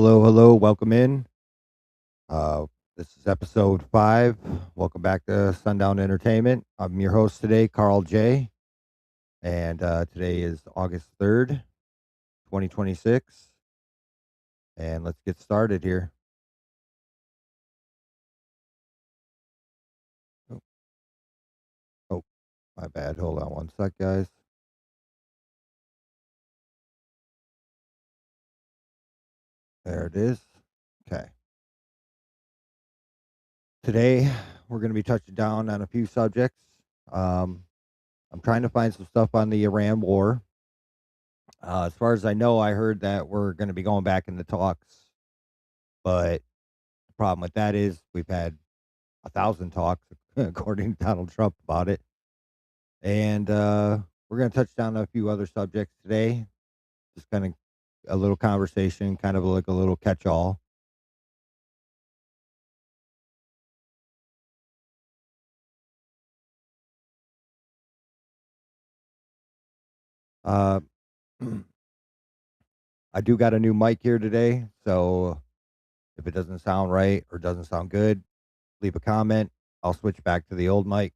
Hello, hello, welcome in. Uh, this is episode 5. Welcome back to Sundown Entertainment. I'm your host today, Carl J. And today is August 3rd, 2026. And let's get started here. Oh, oh, my bad. Hold on one sec, guys. There it is. Okay. Today, we're going to be touching down on a few subjects. Um, I'm trying to find some stuff on the Iran war. As far as I know, I heard that we're going to be going back into talks, but the problem with that is we've had 1,000 talks, according to Donald Trump, about it. And we're going to touch down on a few other subjects today. Just kind of a little conversation, kind of like a little catch all. Uh, I do got a new mic here today. So if it doesn't sound right or doesn't sound good, leave a comment. I'll switch back to the old mic.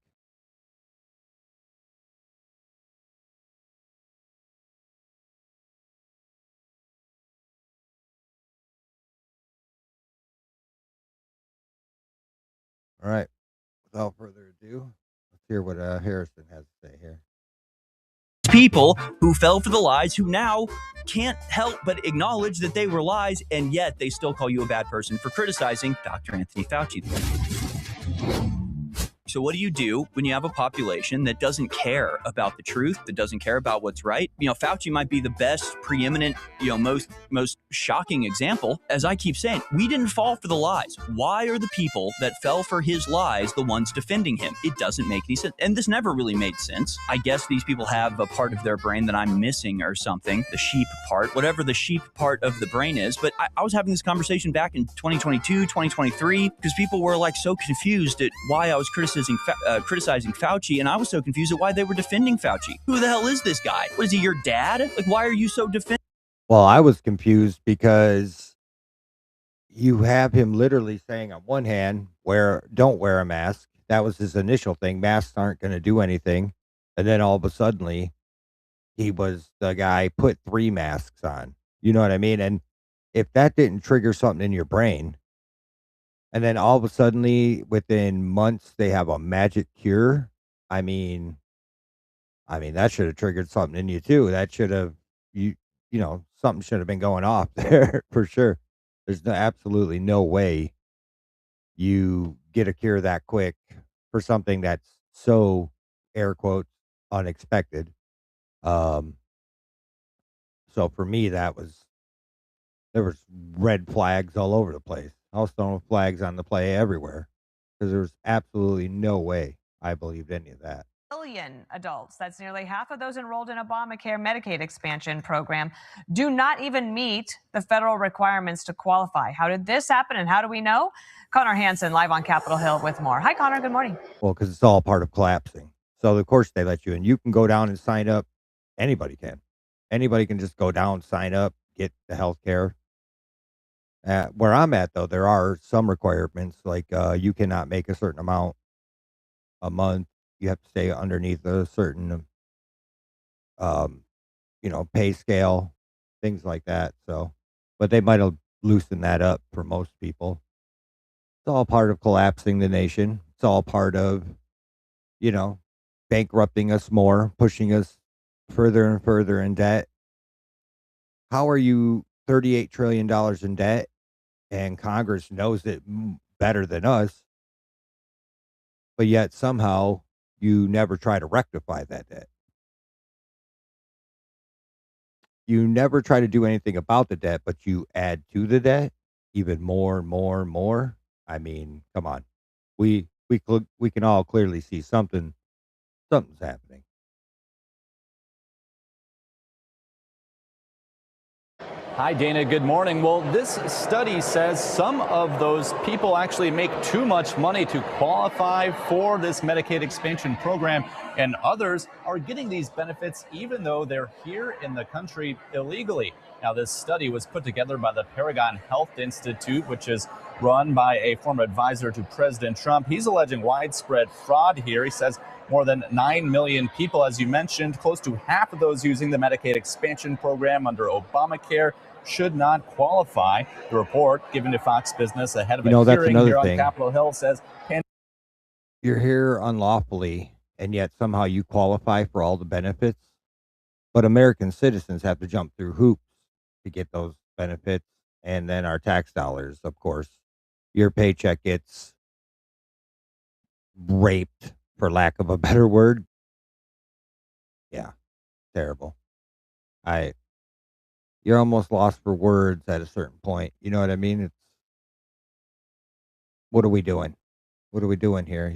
All right. Without further ado, let's hear what Harrison has to say here. People who fell for the lies who now can't help but acknowledge that they were lies, and yet they still call you a bad person for criticizing Dr. Anthony Fauci. So what do you do when you have a population that doesn't care about the truth, that doesn't care about what's right? Fauci might be the best, preeminent, most shocking example. As I keep saying, we didn't fall for the lies. Why are the people that fell for his lies the ones defending him? It doesn't make any sense. And this never really made sense. I guess these people have a part of their brain that I'm missing or something, the sheep part, whatever the sheep part of the brain is. But I was having this conversation back in 2022, 2023, because people were like so confused at why I was criticizing Fauci, and I was so confused at why they were defending Fauci. Who the hell is this guy? What is he, your dad? Like, why are you so defending? Well, I was confused because you have him literally saying on one hand, don't wear a mask. That was his initial thing. Masks aren't going to do anything. And then all of a sudden, he was the guy put 3 masks on. You know what I mean? And if that didn't trigger something in your brain, and then all of a sudden, within months, they have a magic cure. I mean, that should have triggered something in you too. That should have something should have been going off there for sure. There's absolutely no way you get a cure that quick for something that's so air quotes unexpected. Um, so for me, there was red flags all over the place. I was throwing flags on the play everywhere because there was absolutely no way I believed any of that. Million adults, that's nearly half of those enrolled in Obamacare Medicaid expansion program, do not even meet the federal requirements to qualify. How did this happen and how do we know? Connor Hansen live on Capitol Hill with more. Hi, Connor. Good morning. Well, because it's all part of collapsing. So of course they let you in. You can go down and sign up. Anybody can. Anybody can just go down, sign up, get the health care. Where I'm at, though, there are some requirements, like you cannot make a certain amount a month. You have to stay underneath a certain, um, pay scale, things like that. So, but they might have loosened that up for most people. It's all part of collapsing the nation. It's all part of, you know, bankrupting us more, pushing us further and further in debt. How are you $38 trillion in debt and Congress knows it better than us, but yet somehow you never try to rectify that debt? You never try to do anything about the debt, but you add to the debt even more and more and more. I mean, come on. We can all clearly see something's happening. Hi, Dana. Good morning. Well, this study says some of those people actually make too much money to qualify for this Medicaid expansion program, and others are getting these benefits even though they're here in the country illegally. Now, this study was put together by the Paragon Health Institute, which is run by a former advisor to President Trump. He's alleging widespread fraud here. He says more than 9 million people, as you mentioned, close to half of those using the Medicaid expansion program under Obamacare should not qualify. The report given to Fox Business ahead of a That's hearing another here on thing. Capitol Hill says You're here unlawfully, and yet somehow you qualify for all the benefits. But American citizens have to jump through hoops to get those benefits. And then our tax dollars, of course, your paycheck gets raped, for lack of a better word. Yeah, terrible. I You're almost lost for words at a certain point. You know what I mean? It's what are we doing? What are we doing here?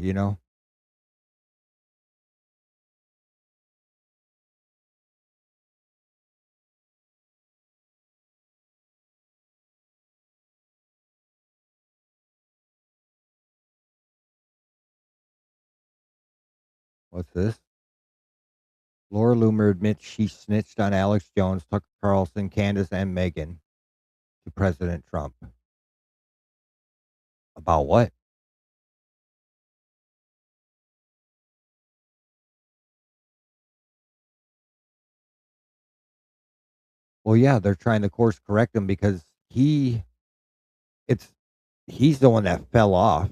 What's this? Laura Loomer admits she snitched on Alex Jones, Tucker Carlson, Candace, and Megan to President Trump. About what? Well, yeah, they're trying to course correct him because it's he's the one that fell off.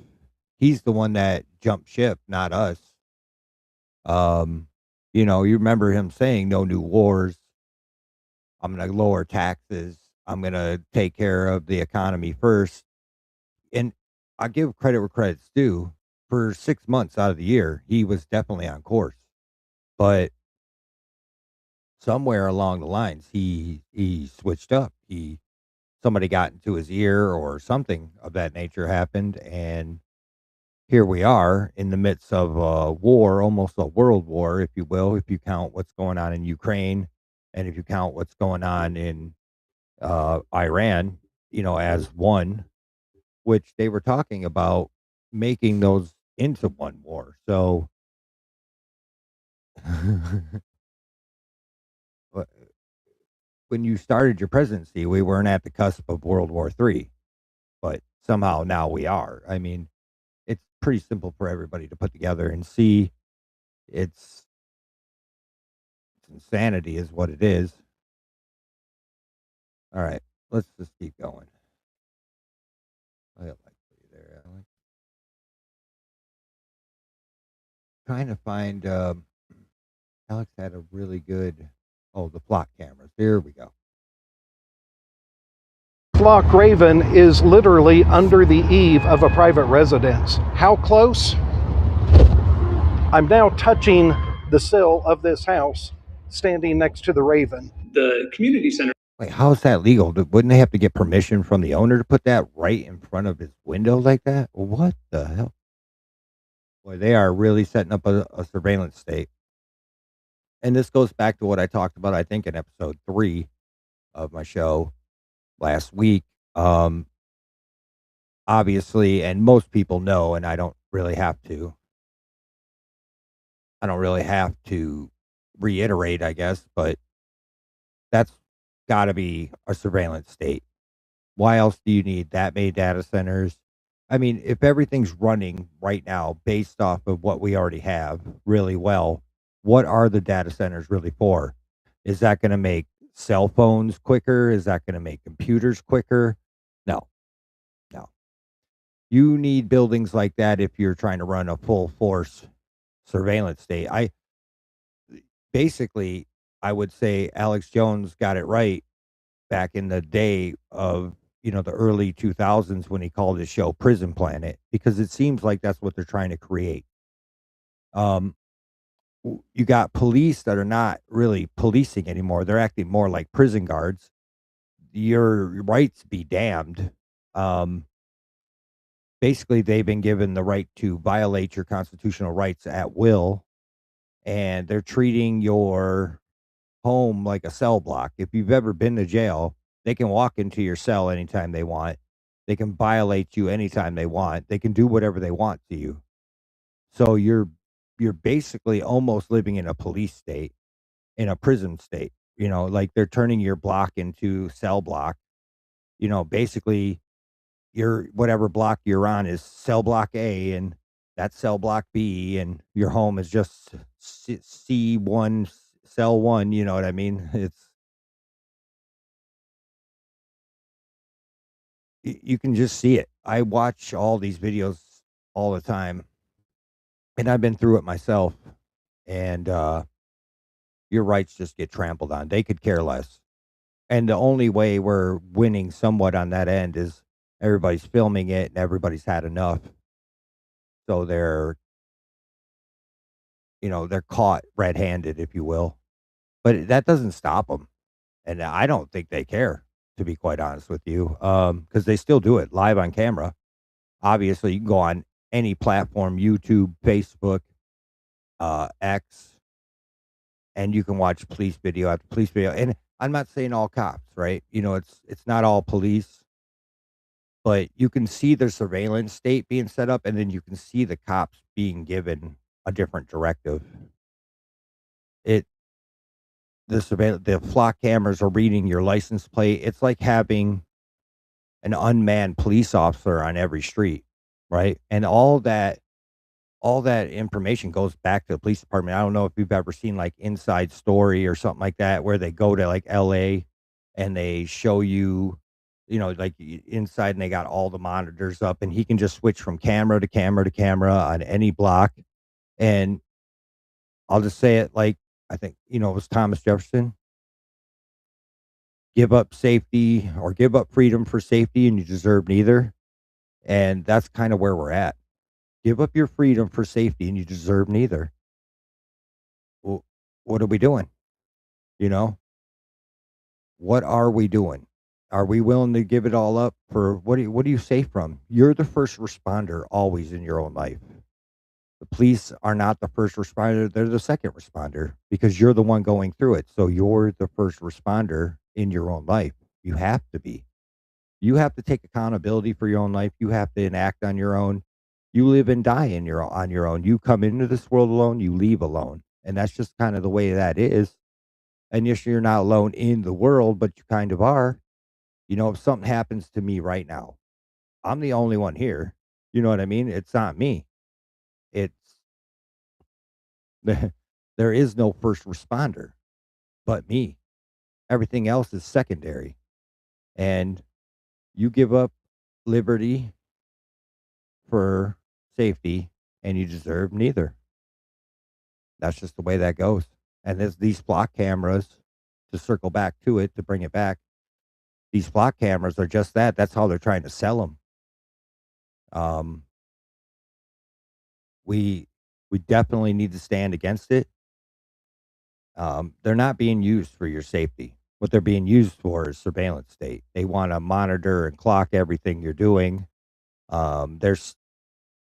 He's the one that jumped ship, not us. You remember him saying no new wars. I'm going to lower taxes. I'm going to take care of the economy first. And I give credit where credit's due. For 6 months out of the year, he was definitely on course. But somewhere along the lines, he switched up. Somebody got into his ear or something of that nature happened, and here we are in the midst of a war, almost a world war, if you will, if you count what's going on in Ukraine, and if you count what's going on in Iran, as one, which they were talking about making those into one war. So wh- when you started your presidency, we weren't at the cusp of World War III, but somehow now we are. I mean, it's pretty simple for everybody to put together and see. It's, it's insanity, is what it is. All right, let's just keep going. I got like you there, Alex. Trying to find. Alex had a really good. Oh, the plot cameras. There we go. Flock Raven is literally under the eave of a private residence. How close? I'm now touching the sill of this house, standing next to the Raven. The community center. Wait, how is that legal? Wouldn't they have to get permission from the owner to put that right in front of his window like that? What the hell? Boy, they are really setting up a surveillance state. And this goes back to what I talked about, I think, in episode 3 of my show last week. Obviously, and most people know, and I don't really have to reiterate, I guess, but that's got to be a surveillance state. Why else do you need that many data centers? I mean, if everything's running right now based off of what we already have really well, what are the data centers really for? Is that going to make cell phones quicker? Is that going to make computers quicker? No, no. You need buildings like that if you're trying to run a full force surveillance state. Basically, I would say Alex Jones got it right back in the day of, the early 2000s when he called his show Prison Planet, because it seems like that's what they're trying to create. You got police that are not really policing anymore. They're acting more like prison guards. Your rights be damned. Basically, they've been given the right to violate your constitutional rights at will, and they're treating your home like a cell block. If you've ever been to jail, They can walk into your cell anytime they want. They can violate you anytime they want. They can do whatever they want to you. So you're basically almost living in a police state, in a prison state. Like they're turning your block into cell block. Basically your whatever block you're on is cell block A, and that's cell block B, and your home is just C1, cell 1, you know what I mean? You can just see it. I watch all these videos all the time, and I've been through it myself, and your rights just get trampled on. They could care less. And the only way we're winning somewhat on that end is everybody's filming it and everybody's had enough. So they're caught red-handed, if you will. But that doesn't stop them. And I don't think they care, to be quite honest with you, because they still do it live on camera. Obviously, you can go on any platform, YouTube, Facebook, X, and you can watch police video after police video. And I'm not saying all cops, right? It's not all police, but you can see the surveillance state being set up, and then you can see the cops being given a different directive. It the flock cameras are reading your license plate. It's like having an unmanned police officer on every street, right? And all that information goes back to the police department. I don't know if you've ever seen like Inside Story or something like that, where they go to like LA and they show you, like inside, and they got all the monitors up, and he can just switch from camera to camera to camera on any block. And I'll just say it like, I think, it was Thomas Jefferson: give up safety or give up freedom for safety, and you deserve neither. And that's kind of where we're at. Give up your freedom for safety, and you deserve neither. Well, what are we doing? You know, what are we doing? Are we willing to give it all up for what are you safe from? You're the first responder always in your own life. The police are not the first responder, they're the second responder because you're the one going through it. So you're the first responder in your own life. You have to be. You have to take accountability for your own life. You have to enact on your own. You live and die on your own. You come into this world alone, you leave alone. And that's just kind of the way that is. And yes, you're not alone in the world, but you kind of are. If something happens to me right now, I'm the only one here. You know what I mean? It's not me. It's there is no first responder but me. Everything else is secondary. And you give up liberty for safety, and you deserve neither. That's just the way that goes. And there's these block cameras, to circle back to it, to bring it back. These block cameras are just that. That's how they're trying to sell them. Um, we we definitely need to stand against it. They're not being used for your safety. What they're being used for is surveillance state. They want to monitor and clock everything you're doing. There's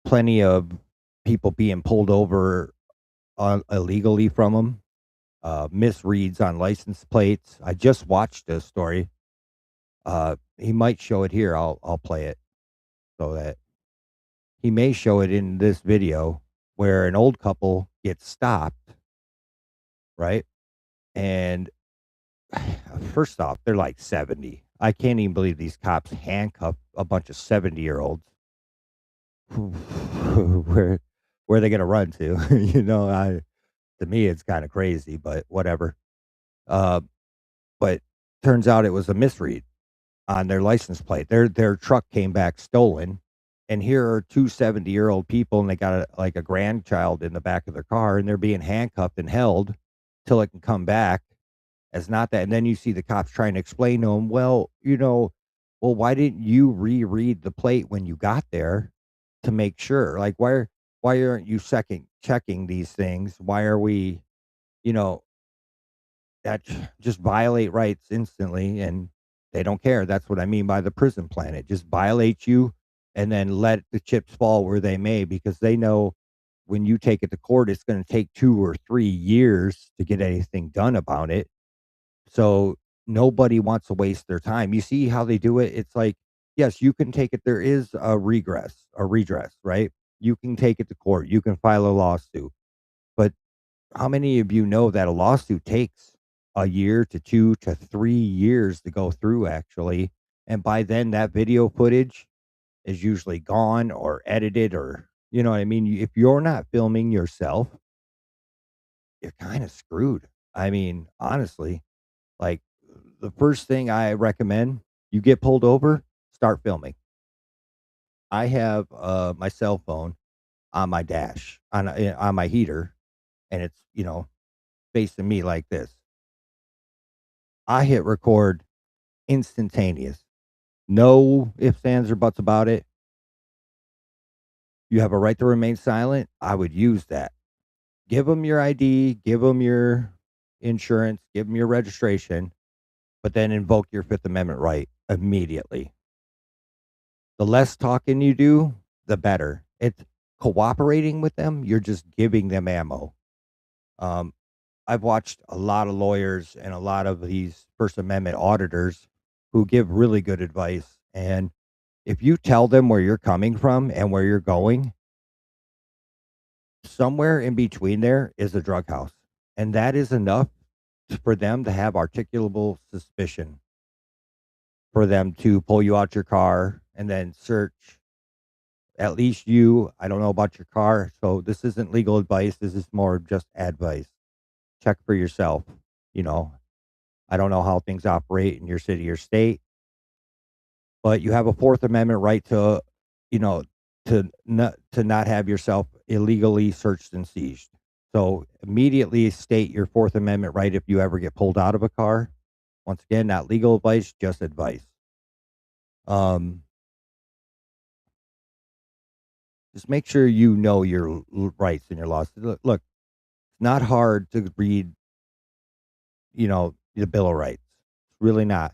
plenty of people being pulled over illegally from them. Misreads on license plates. I just watched this story. He might show it here. I'll play it so that he may show it in this video where an old couple gets stopped, right? And first off, they're like 70. I can't even believe these cops handcuff a bunch of 70-year-olds. where where are they going to run to? To me, it's kind of crazy, but whatever. Uh, but turns out it was a misread on their license plate. Their truck came back stolen, and here are two 70-year-old people, and they got like a grandchild in the back of their car, and they're being handcuffed and held till it can come back as not that. And then you see the cops trying to explain to them, well, why didn't you reread the plate when you got there to make sure? Like, why aren't you second checking these things? Why are we, you know, that just violate rights instantly, and they don't care. That's what I mean by the prison planet. Just violate you and then let the chips fall where they may, because they know when you take it to court, it's going to take 2 or 3 years to get anything done about it. So nobody wants to waste their time. You see how they do it? It's like, yes, you can take it. There is a redress, right? You can take it to court. You can file a lawsuit. But how many of you know that a lawsuit takes a year to 2 to 3 years to go through actually? And by then that video footage is usually gone or edited or you know what I mean? If you're not filming yourself, you're kind of screwed. I mean, honestly, like the first thing I recommend, you get pulled over, start filming. I have my cell phone on my dash on my heater, and it's facing me like this. I hit record instantaneous. No ifs, ands, or buts about it. You have a right to remain silent. I would use that. Give them your ID, give them your insurance, give them your registration, but then invoke your Fifth Amendment right immediately. The less talking you do, the better. It's cooperating with them. You're just giving them ammo. Um, I've watched a lot of lawyers and a lot of these First Amendment auditors who give really good advice. And if you tell them where you're coming from and where you're going, somewhere in between there is a drug house. And that is enough for them to have articulable suspicion for them to pull you out your car and then search at least you. I don't know about your car. So this isn't legal advice. This is more just advice. Check for yourself. You know, I don't know how things operate in your city or state, but you have a Fourth Amendment right to, you know, to not have yourself illegally searched and seized. So immediately state your Fourth Amendment right if you ever get pulled out of a car. Once again, not legal advice, just advice. Um, just make sure you know your rights and your laws. Look, it's not hard to read, the Bill of Rights. It's really not.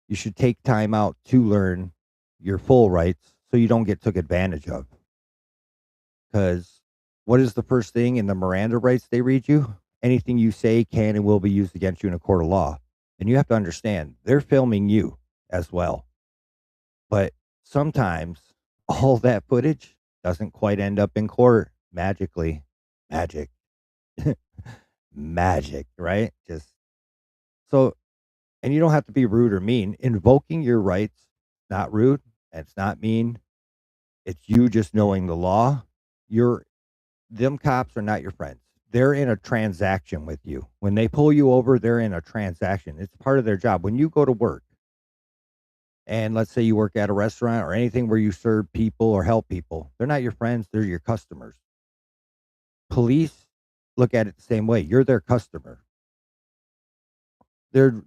You should take time out to learn your full rights so you don't get took advantage of. Because what is the first thing in the Miranda rights they read you? Anything you say can and will be used against you in a court of law. And you have to understand, they're filming you as well. But sometimes all that footage doesn't quite end up in court magically. Magic. Magic, right? Just so, and you don't have to be rude or mean. Invoking your rights, not rude. It's not mean. It's you just knowing the law. Them cops are not your friends. They're in a transaction with you. When they pull you over, they're in a transaction. It's part of their job. When you go to work, and let's say you work at a restaurant or anything where you serve people or help people, they're not your friends, they're your customers. Police look at it the same way. You're their customer. They're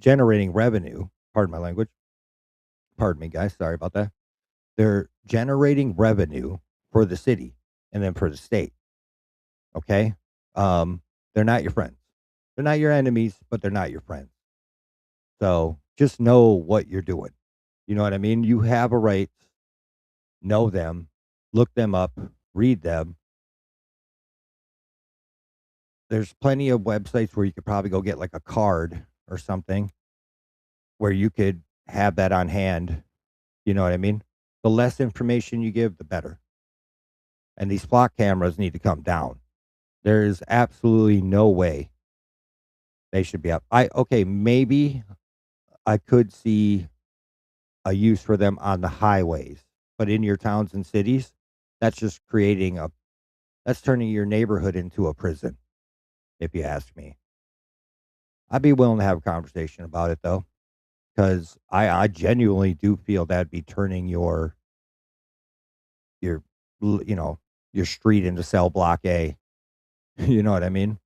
generating revenue. Pardon my language. Pardon me, guys. Sorry about that. They're generating revenue for the city and then for the state. Okay? They're not your friends. They're not your enemies, but they're not your friends. So just know what you're doing. You know what I mean? You have a right. Know them, look them up, read them. There's plenty of websites where you could probably go get like a card or something where you could have that on hand. You know what I mean? The less information you give, the better. And these flock cameras need to come down. There is absolutely no way they should be up. Maybe I could see a use for them on the highways, but in your towns and cities, that's just that's turning your neighborhood into a prison, if you ask me. I'd be willing to have a conversation about it though, because I genuinely do feel that'd be turning your your street into cell block A. You know what I mean?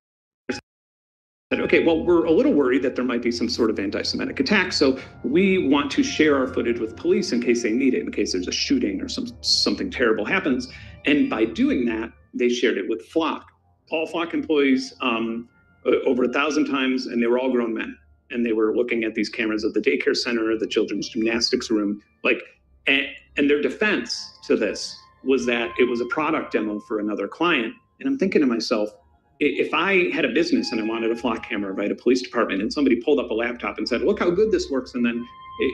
Okay, well, we're a little worried that there might be some sort of anti-Semitic attack, so we want to share our footage with police in case they need it, in case there's a shooting or something terrible happens. And by doing that, they shared it with Flock. All Flock employees, over 1,000 times, and they were all grown men. And they were looking at these cameras of the daycare center, the children's gymnastics room, and their defense to this was that it was a product demo for another client. And I'm thinking to myself, If I had a business and I wanted a flock camera, right, a police department, and somebody pulled up a laptop and said, look how good this works, and then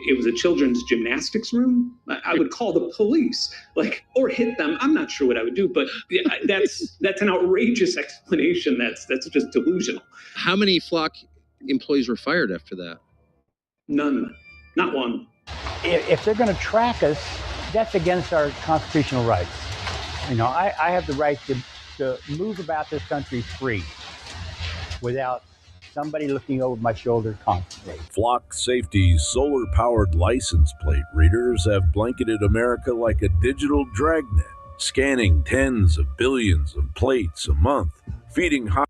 it was a children's gymnastics room, I would call the police, like, or hit them. I'm not sure what I would do, but that's an outrageous explanation. That's just delusional. How many flock employees were fired after that? None, not one. If they're going to track us, that's against our constitutional rights. I have the right to move about this country free without somebody looking over my shoulder constantly. Flock Safety's solar-powered license plate readers have blanketed America like a digital dragnet, scanning tens of billions of plates a month, feeding high.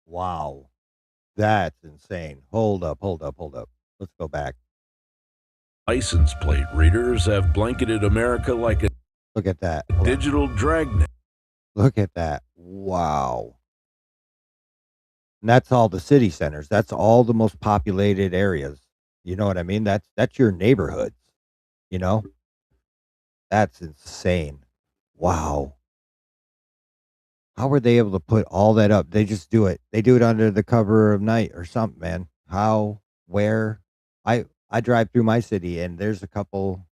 Wow. That's insane. Hold up. Let's go back. License plate readers have blanketed America like a Look at that. digital dragnet. Look at that. Wow. And that's all the city centers. That's all the most populated areas. You know what I mean? That's your neighborhoods. That's insane. Wow. How were they able to put all that up? They just do it. They do it under the cover of night or something, man. How, where? I drive through my city and there's a couple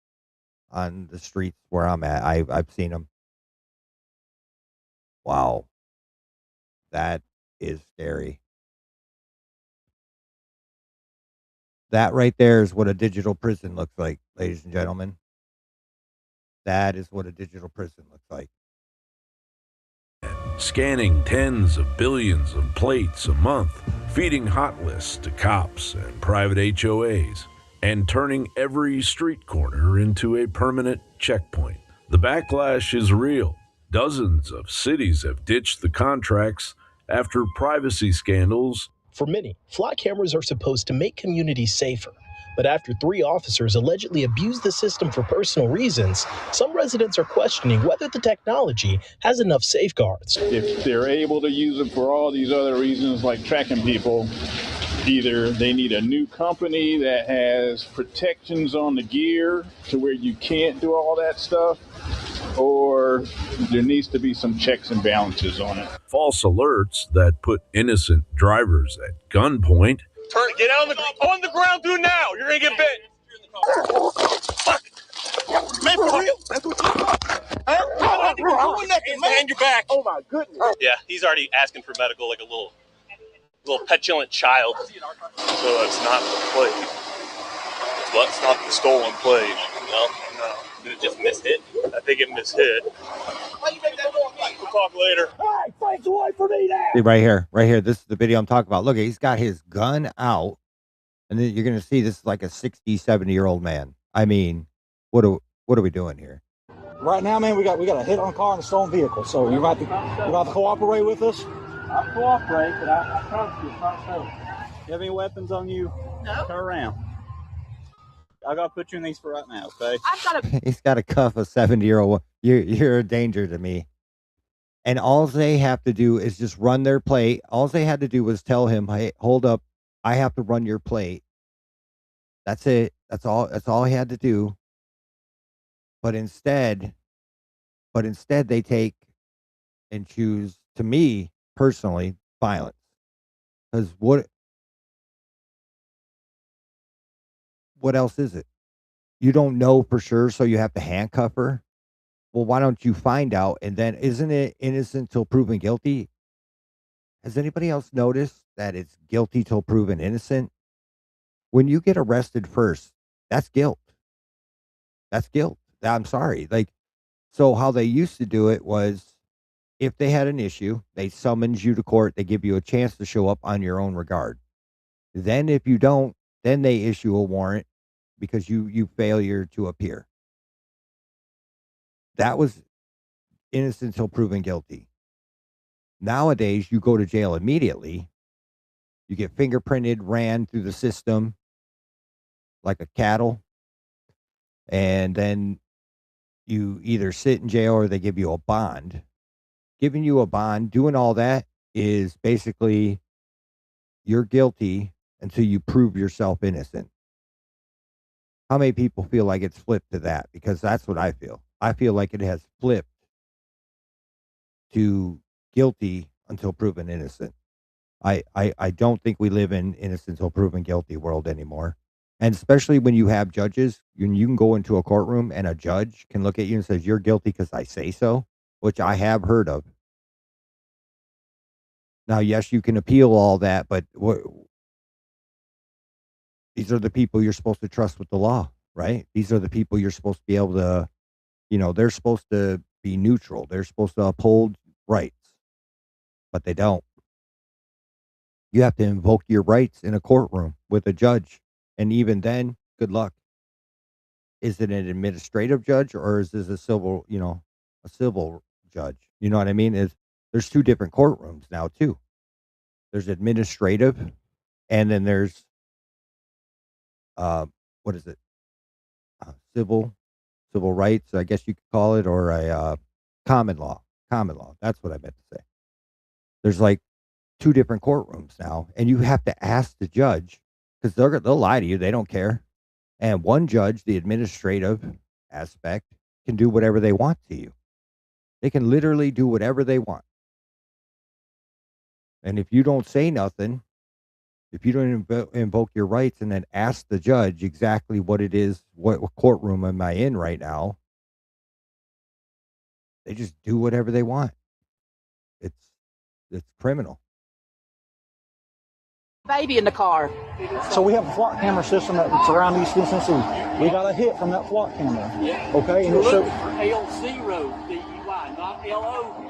on the streets where I'm at. I've seen them. Wow. That is scary. That right there is what a digital prison looks like, ladies and gentlemen. That is what a digital prison looks like. Scanning tens of billions of plates a month, feeding hot lists to cops and private HOAs, and turning every street corner into a permanent checkpoint. The backlash is real. Dozens of cities have ditched the contracts after privacy scandals. For many, flock cameras are supposed to make communities safer. But after 3 officers allegedly abused the system for personal reasons, some residents are questioning whether the technology has enough safeguards. If they're able to use it for all these other reasons like tracking people, either they need a new company that has protections on the gear to where you can't do all that stuff, or there needs to be some checks and balances on it. False alerts that put innocent drivers at gunpoint. Get on the ground, do now. You're gonna get bit. Fuck. Man, for real? That's what you want. Doing nothing, man. Behind your back. Oh my goodness. Yeah, he's already asking for medical like a little petulant child. So it's not the plate. It's not the stolen plate. No. Did it just miss-hit? I think it miss-hit. Why you make that noise? We'll talk later. Hey, fight away from me now! See, right here. This is the video I'm talking about. Look, he's got his gun out, and then you're going to see this is like a 60, 70-year-old man. I mean, what are we doing here? Right now, man, we got a hit on a car and a stolen vehicle. So you're about to cooperate with us? I'll cooperate, but I promise you, it's not stolen. You have any weapons on you? No. Turn around. I gotta put you in these for right now, okay? He's got to cuff a 70-year-old. You're a danger to me. And all they have to do is just run their plate. All they had to do was tell him, "Hey, hold up, I have to run your plate." That's it. That's all he had to do. But instead they take and choose, to me personally, violence. Because what else is it? You don't know for sure, so you have to handcuff her. Well, why don't you find out? And then isn't it innocent till proven guilty? Has anybody else noticed that it's guilty till proven innocent? When you get arrested first, that's guilt. That's guilt. I'm sorry. So how they used to do it was, if they had an issue, they summons you to court. They give you a chance to show up on your own regard. Then if you don't, then they issue a warrant because you failure to appear. That was innocent till proven guilty. Nowadays, you go to jail immediately. You get fingerprinted, ran through the system like a cattle, and then you either sit in jail or they give you a bond. Giving you a bond, doing all that is basically you're guilty until you prove yourself innocent. How many people feel like it's flipped to that? Because that's what I feel. I feel like it has flipped to guilty until proven innocent. I don't think we live in innocent until proven guilty world anymore. And especially when you have judges, you can go into a courtroom and a judge can look at you and says, "You're guilty because I say so," which I have heard of. Now, yes, you can appeal all that, but these are the people you're supposed to trust with the law, right? These are the people you're supposed to be able to, they're supposed to be neutral. They're supposed to uphold rights, but they don't. You have to invoke your rights in a courtroom with a judge. And even then, good luck. Is it an administrative judge or is this a civil judge? You know what I mean? There's two different courtrooms now too. There's administrative and then there's what is it? Civil rights, I guess you could call it, or a common law. Common law. That's what I meant to say. There's like two different courtrooms now, and you have to ask the judge because they'll lie to you. They don't care. And one judge, the administrative aspect, can do whatever they want to you. They can literally do whatever they want. And if you don't say nothing, if you don't invoke your rights and then ask the judge exactly what it is, what courtroom am I in right now, they just do whatever they want. It's criminal. Baby in the car. So we have a flock camera system that's around East Tennessee. We got a hit from that flock camera. Yeah. Okay, and You're it showed looking for L0 DUI, not LO.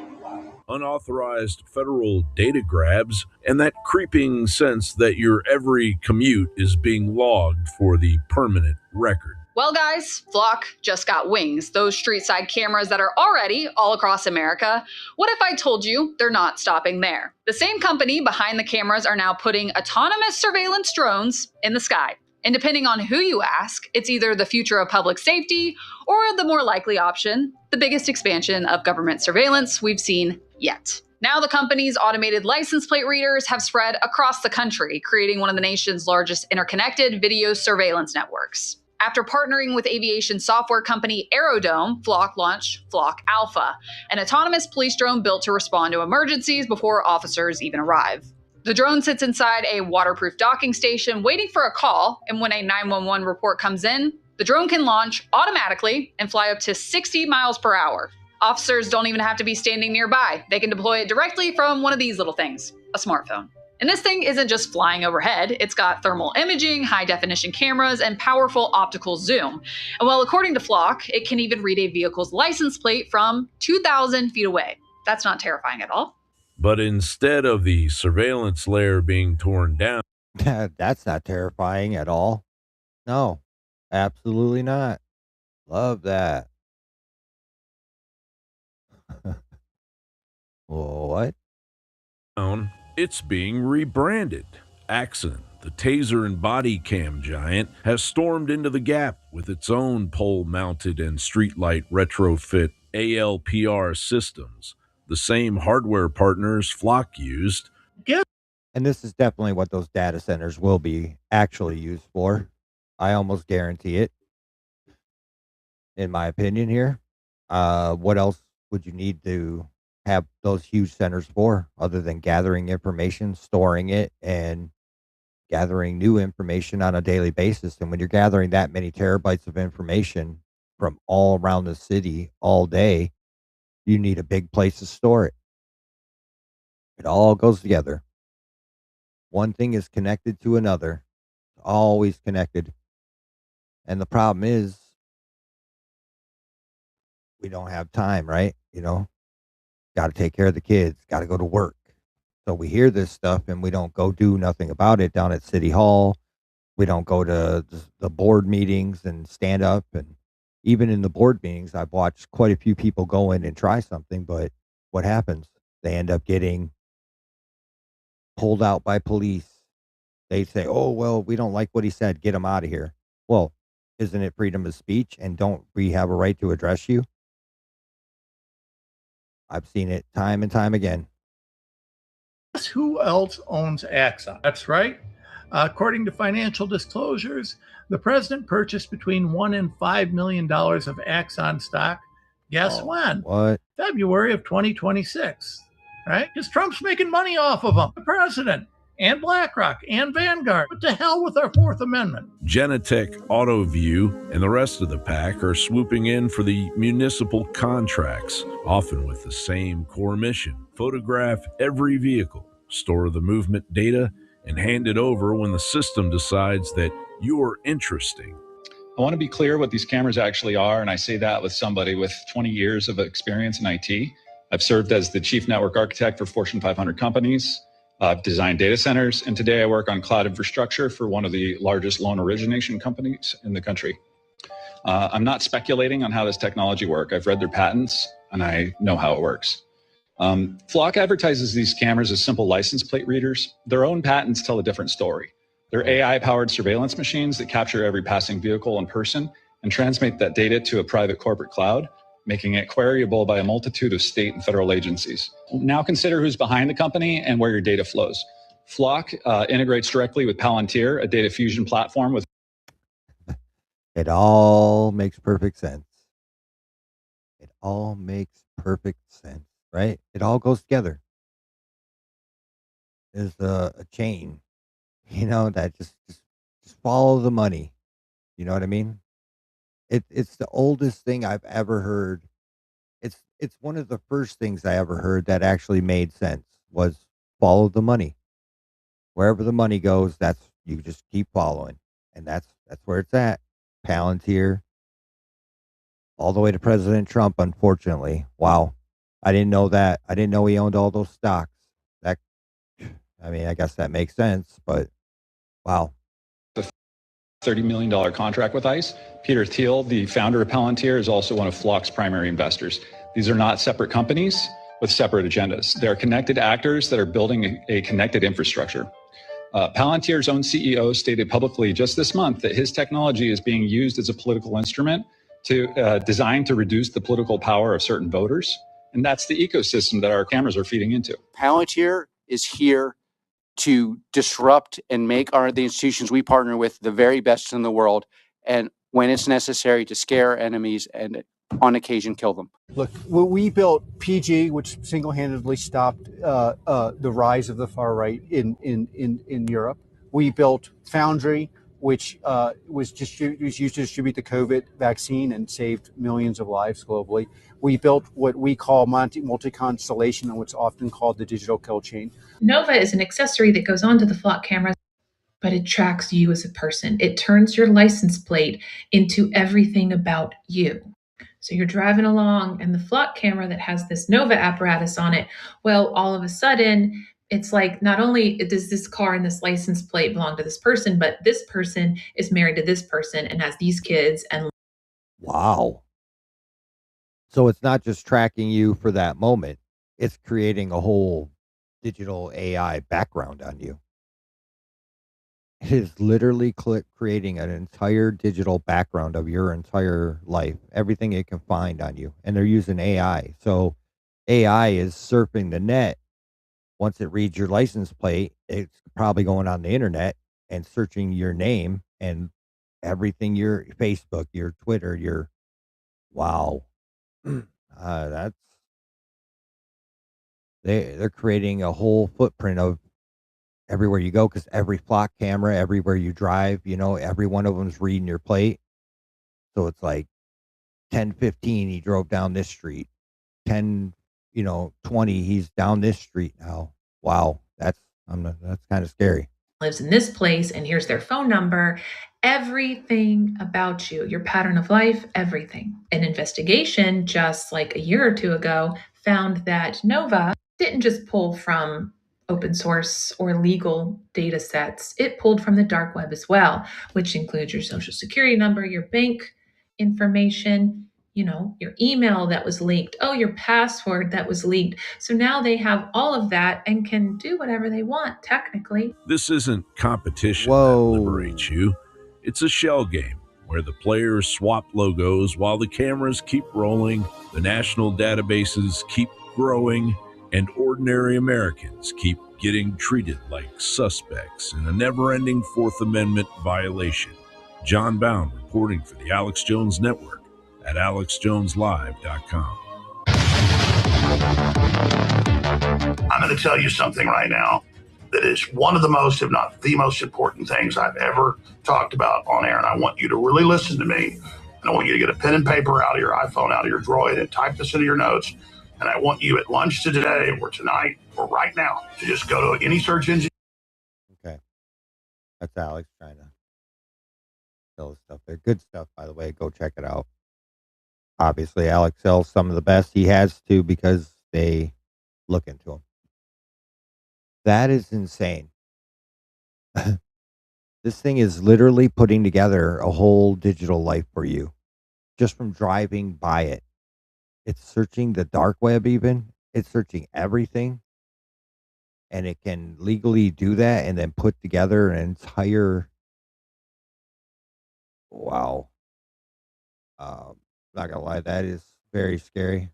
Unauthorized federal data grabs, and that creeping sense that your every commute is being logged for the permanent record. Well, guys, Flock just got wings, those street side cameras that are already all across America. What if I told you they're not stopping there? The same company behind the cameras are now putting autonomous surveillance drones in the sky. And depending on who you ask, it's either the future of public safety or the more likely option, the biggest expansion of government surveillance we've seen yet. Now the company's automated license plate readers have spread across the country, creating one of the nation's largest interconnected video surveillance networks. After partnering with aviation software company Aerodome, Flock launched Flock Alpha, an autonomous police drone built to respond to emergencies before officers even arrive. The drone sits inside a waterproof docking station waiting for a call, and when a 911 report comes in, the drone can launch automatically and fly up to 60 miles per hour. Officers don't even have to be standing nearby. They can deploy it directly from one of these little things, a smartphone. And this thing isn't just flying overhead, it's got thermal imaging, high-definition cameras, and powerful optical zoom. And well, according to Flock, it can even read a vehicle's license plate from 2,000 feet away. That's not terrifying at all. But instead of the surveillance layer being torn down, that's not terrifying at all. No, absolutely not. Love that. What? It's being rebranded. Axon, the taser and body cam giant, has stormed into the gap with its own pole-mounted and streetlight retrofit ALPR systems, the same hardware partners Flock used. And this is definitely what those data centers will be actually used for. I almost guarantee it. In my opinion here. What else would you need to have those huge centers for other than gathering information, storing it, and gathering new information on a daily basis? And when you're gathering that many terabytes of information from all around the city all day, you need a big place to store it. It all goes together. One thing is connected to another, always connected. And the problem is we don't have time, right? Got to take care of the kids, got to go to work. So we hear this stuff and we don't go do nothing about it down at City Hall. We don't go to the board meetings and stand up. And even in the board meetings, I've watched quite a few people go in and try something, but what happens? They end up getting pulled out by police. They say, oh, well, we don't like what he said. Get him out of here. Well, isn't it freedom of speech? And don't we have a right to address you? I've seen it time and time again. Guess who else owns Axon? That's right. According to financial disclosures, the president purchased between $1 and $5 million of Axon stock. Guess when? What? February of 2026. right? Because Trump's making money off of them. The president and BlackRock and Vanguard. What the hell with our Fourth Amendment? Genetech, AutoView, and the rest of the pack are swooping in for the municipal contracts, often with the same core mission: photograph every vehicle, store the movement data, and hand it over when the system decides that you're interesting. I want to be clear what these cameras actually are, and I say that with somebody with 20 years of experience in IT. I've served as the chief network architect for Fortune 500 companies. I've designed data centers, and today I work on cloud infrastructure for one of the largest loan origination companies in the country. I'm not speculating on how this technology works. I've read their patents, and I know how it works. Flock advertises these cameras as simple license plate readers. Their own patents tell a different story. They're AI-powered surveillance machines that capture every passing vehicle and person and transmit that data to a private corporate cloud, making it queryable by a multitude of state and federal agencies. Now consider who's behind the company and where your data flows. Flock integrates directly with Palantir, a data fusion platform with... It all makes perfect sense. It all makes perfect sense, right? It all goes together. There's a chain, that just follow the money. You know what I mean? It's the oldest thing I've ever heard. It's one of the first things I ever heard that actually made sense was follow the money. Wherever the money goes, you just keep following. And that's where it's at. Palantir, all the way to President Trump, unfortunately. Wow. I didn't know that. I didn't know he owned all those stocks. I guess that makes sense, but wow. $30 million contract with ICE. Peter Thiel, the founder of Palantir, is also one of Flock's primary investors. These are not separate companies with separate agendas. They're connected actors that are building a connected infrastructure. Palantir's own CEO stated publicly just this month that his technology is being used as a political instrument designed to reduce the political power of certain voters. And that's the ecosystem that our cameras are feeding into. Palantir is here to disrupt and make the institutions we partner with the very best in the world, and when it's necessary, to scare enemies and on occasion kill them. Look, we built PG, which single-handedly stopped the rise of the far right in Europe. We built Foundry, which was used to distribute the COVID vaccine and saved millions of lives globally. We built what we call multi-constellation, and what's often called the digital kill chain. Nova is an accessory that goes onto the Flock cameras, but it tracks you as a person. It turns your license plate into everything about you. So you're driving along, and the Flock camera that has this Nova apparatus on it, well, all of a sudden, it's like not only does this car and this license plate belong to this person, but this person is married to this person and has these kids. And wow. So it's not just tracking you for that moment. It's creating a whole digital AI background on you. It is literally creating an entire digital background of your entire life, everything it can find on you. And they're using AI. So AI is surfing the net. Once it reads your license plate, it's probably going on the internet and searching your name and everything, your Facebook, your Twitter, your wow. They're creating a whole footprint of everywhere you go, because every Flock camera, everywhere you drive, every one of them's reading your plate. So it's like 10:15, he drove down this street. 10:20, he's down this street now. Wow, that's kind of scary. lives in this place, and here's their phone number. Everything about you, your pattern of life, everything. An investigation just like a year or two ago found that Nova didn't just pull from open source or legal data sets. It pulled from the dark web as well, which includes your social security number, your bank information, your email that was leaked, your password that was leaked. So now they have all of that and can do whatever they want, technically. This isn't competition that liberates you. It's a shell game where the players swap logos while the cameras keep rolling, the national databases keep growing, and ordinary Americans keep getting treated like suspects in a never-ending Fourth Amendment violation. John Bound reporting for the Alex Jones Network at alexjoneslive.com. I'm going to tell you something right now that is one of the most, if not the most important things I've ever talked about on air. And I want you to really listen to me. And I want you to get a pen and paper out of your iPhone, out of your Droid, and type this into your notes. And I want you at lunch today or tonight or right now to just go to any search engine. Okay. That's Alex trying to sell his stuff there. Good stuff, by the way. Go check it out. Obviously, Alex sells some of the best. He has to because they look into him. That is insane. This thing is literally putting together a whole digital life for you just from driving by it. It's searching the dark web, even. It's searching everything. And it can legally do that and then put together an entire. Wow. Not gonna lie, that is very scary.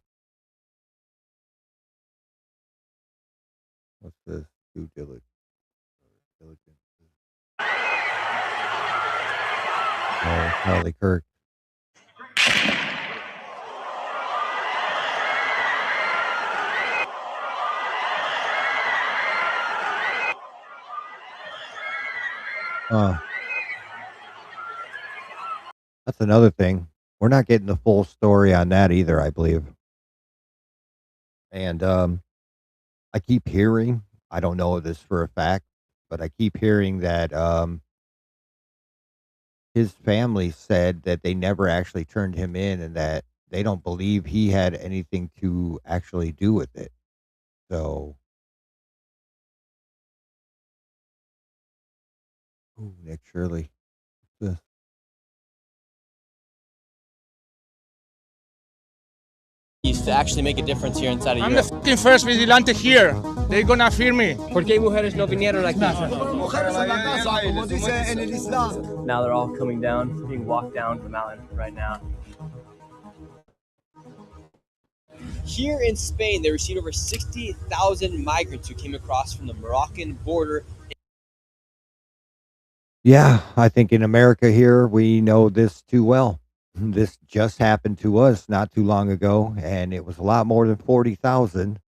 What's this? Due diligence. Oh, Charlie Kirk. That's another thing. We're not getting the full story on that either, I believe. And I keep hearing, I don't know this for a fact, but I keep hearing that his family said that they never actually turned him in and that they don't believe he had anything to actually do with it. So, ooh, Nick Shirley. Ugh. To actually make a difference here inside of I'm Europe. the fucking first vigilante here. They're gonna fear me. ¿Por qué mujeres no vinieron aquí? Now they're all coming down, being walked down the mountain right now. Here in Spain, they received over 60,000 migrants who came across from the Moroccan border. Yeah, I think in America here, we know this too well. This just happened to us not too long ago, and it was a lot more than 40,000,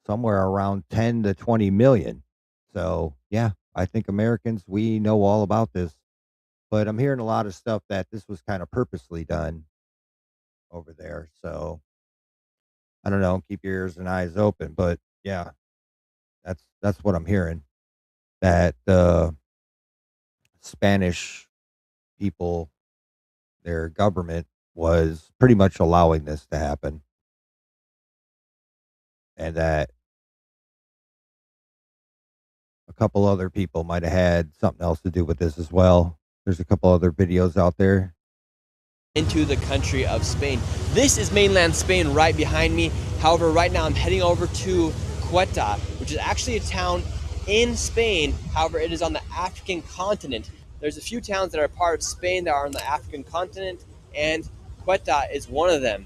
somewhere around 10 to 20 million. So, yeah, I think Americans, we know all about this. But I'm hearing a lot of stuff that this was kind of purposely done over there. So, I don't know, keep your ears and eyes open, but yeah, that's what I'm hearing. That the Spanish people, their government was pretty much allowing this to happen, and that a couple other people might have had something else to do with this as well. There's a couple other videos out there. Into the country of Spain. This is mainland Spain right behind me. However, right now I'm heading over to Ceuta, which is actually a town in Spain. However, it is on the African continent. There's a few towns that are part of Spain that are on the African continent, and Ceuta is one of them.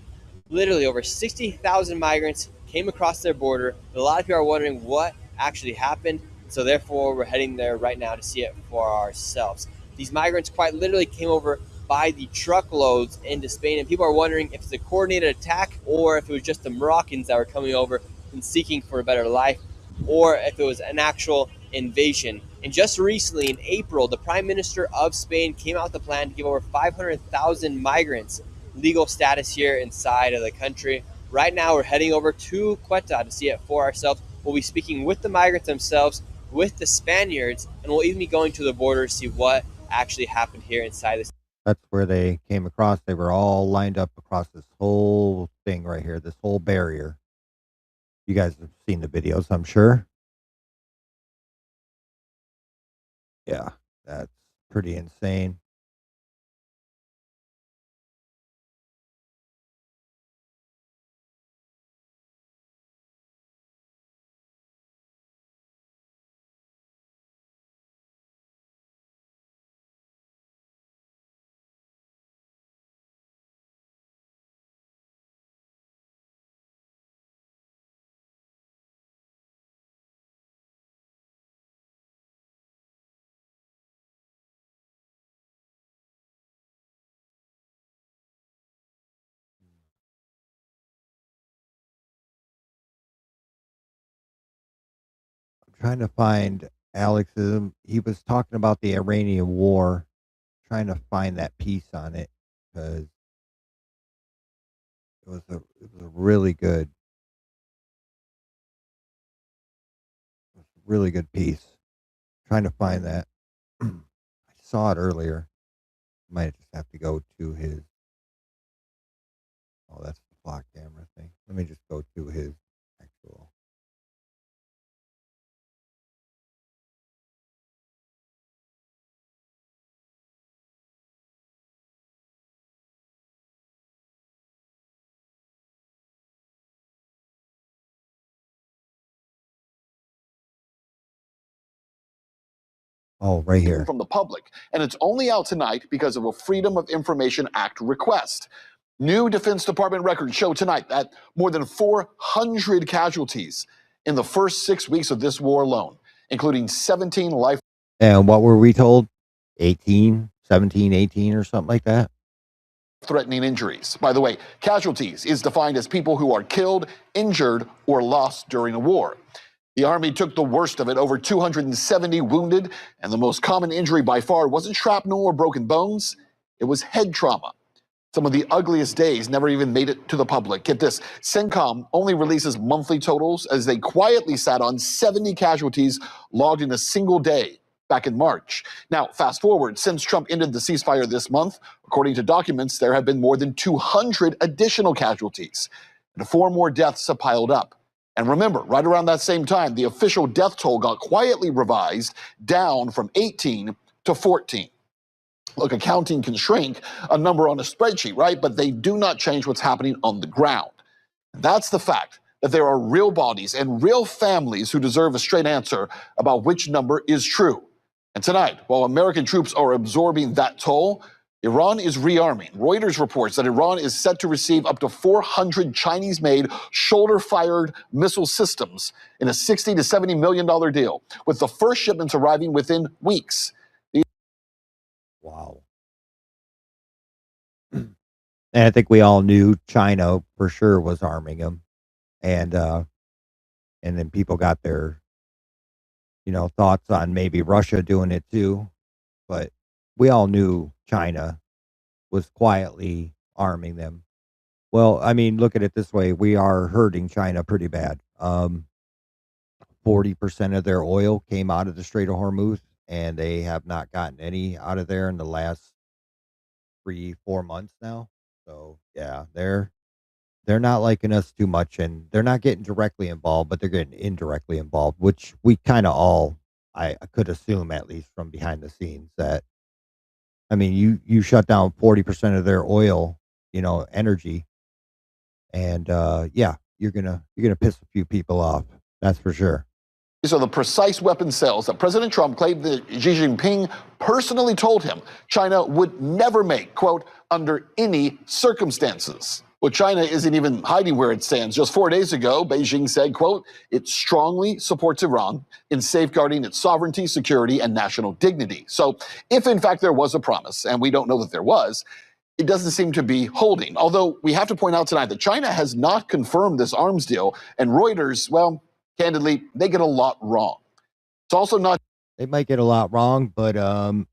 Literally over 60,000 migrants came across their border. A lot of people are wondering what actually happened, so therefore we're heading there right now to see it for ourselves. These migrants quite literally came over by the truckloads into Spain, and people are wondering if it's a coordinated attack or if it was just the Moroccans that were coming over and seeking for a better life, or if it was an actual invasion. And just recently, in April, the Prime Minister of Spain came out with a plan to give over 500,000 migrants legal status here inside of the country. Right now, we're heading over to Ceuta to see it for ourselves. We'll be speaking with the migrants themselves, with the Spaniards, and we'll even be going to the border to see what actually happened here inside this. That's where they came across. They were all lined up across this whole thing right here, this whole barrier. You guys have seen the videos, I'm sure. Yeah, that's pretty insane. trying to find Alex. He was talking about the Iranian war, trying to find that piece on it because it was a really good piece. Trying to find that. I saw it earlier. Might just have to go to his. Oh, that's the block camera thing. Let me just go to his actual. Oh, right here. From the public, and it's only out tonight because of a Freedom of Information Act request. New Defense Department records show tonight that more than 400 casualties in the first 6 weeks of this war alone, including 17 life. And what were we told? 18, 17, 18 or something like that? Threatening injuries. By the way, casualties is defined as people who are killed, injured, or lost during a war. The Army took the worst of it, over 270 wounded, and the most common injury by far wasn't shrapnel or broken bones, it was head trauma. Some of the ugliest days never even made it to the public. Get this, CENTCOM only releases monthly totals as they quietly sat on 70 casualties logged in a single day back in March. Now, fast forward, since Trump ended the ceasefire this month, according to documents, there have been more than 200 additional casualties, and 4 more deaths have piled up. And remember, right around that same time, the official death toll got quietly revised down from 18 to 14. Look, accounting can shrink a number on a spreadsheet, right? But they do not change what's happening on the ground. That's the fact that there are real bodies and real families who deserve a straight answer about which number is true. And tonight, while American troops are absorbing that toll, Iran is rearming. Reuters reports that Iran is set to receive up to 400 Chinese-made shoulder-fired missile systems in a $60 to $70 million deal, with the first shipments arriving within weeks. Wow. And I think we all knew China for sure was arming them, and then people got their thoughts on maybe Russia doing it too, but we all knew China was quietly arming them. Well, I mean, look at it this way: we are hurting China pretty bad. 40% of their oil came out of the Strait of Hormuz, and they have not gotten any out of there in the last 3-4 months now. So yeah, they're not liking us too much, and they're not getting directly involved, but they're getting indirectly involved, which we kind of all, I could assume at least from behind the scenes that, I mean, you shut down 40% of their oil, energy, and yeah, you're gonna piss a few people off. That's for sure. These are the precise weapon sales that President Trump claimed that Xi Jinping personally told him China would never make, quote, under any circumstances. Well, China isn't even hiding where it stands. Just 4 days ago, Beijing said, quote, it strongly supports Iran in safeguarding its sovereignty, security, and national dignity. So if, in fact, there was a promise, and we don't know that there was, it doesn't seem to be holding. Although we have to point out tonight that China has not confirmed this arms deal, and Reuters, well, candidly, they get a lot wrong. It's also not. They might get a lot wrong, but come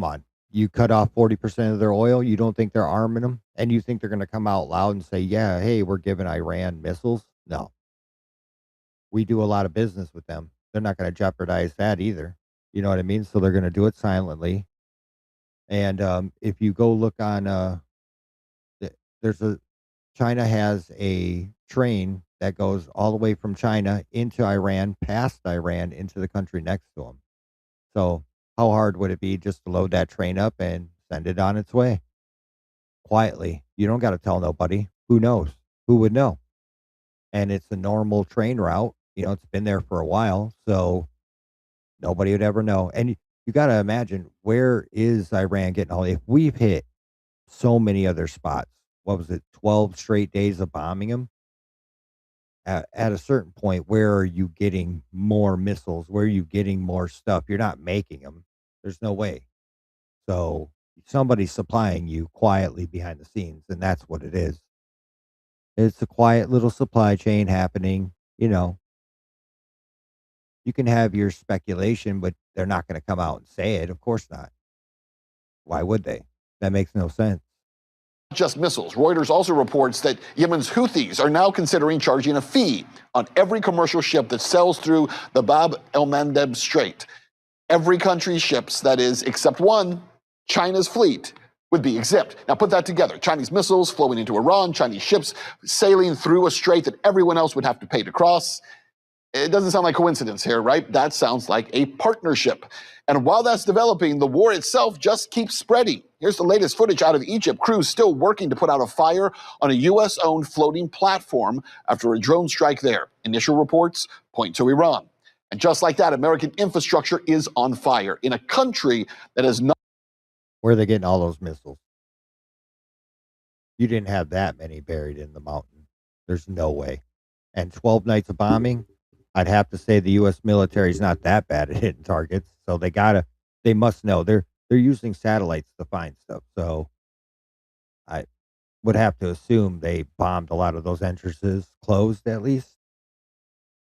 on. You cut off 40% of their oil. You don't think they're arming them? And you think they're going to come out loud and say, yeah, hey, we're giving Iran missiles? No. We do a lot of business with them. They're not going to jeopardize that either. You know what I mean? So they're going to do it silently. And if you go look on, China has a train that goes all the way from China into Iran, past Iran, into the country next to them. So how hard would it be just to load that train up and send it on its way quietly? You don't got to tell nobody. Who knows? Who would know? And it's a normal train route. It's been there for a while, so nobody would ever know. And you got to imagine, where is Iran getting all? If we've hit so many other spots, what was it, 12 straight days of bombing them? At a certain point, where are you getting more missiles? Where are you getting more stuff? You're not making them. There's no way. So somebody's supplying you quietly behind the scenes, and that's what it is. It's a quiet little supply chain happening, You can have your speculation, but they're not going to come out and say it. Of course not. Why would they? That makes no sense. Just missiles. Reuters also reports that Yemen's Houthis are now considering charging a fee on every commercial ship that sails through the Bab el-Mandeb Strait. Every country's ships, that is, except one, China's fleet, would be exempt. Now put that together. Chinese missiles flowing into Iran, Chinese ships sailing through a strait that everyone else would have to pay to cross. It doesn't sound like coincidence here, right? That sounds like a partnership. And while that's developing, the war itself just keeps spreading. Here's the latest footage out of Egypt. Crews still working to put out a fire on a U.S.-owned floating platform after a drone strike there. Initial reports point to Iran. And just like that, American infrastructure is on fire in a country that has not. Where are they getting all those missiles? You didn't have that many buried in the mountain. There's no way. And 12 nights of bombing, I'd have to say the U.S. military is not that bad at hitting targets. So they must know. They're using satellites to find stuff. So I would have to assume they bombed a lot of those entrances, closed at least.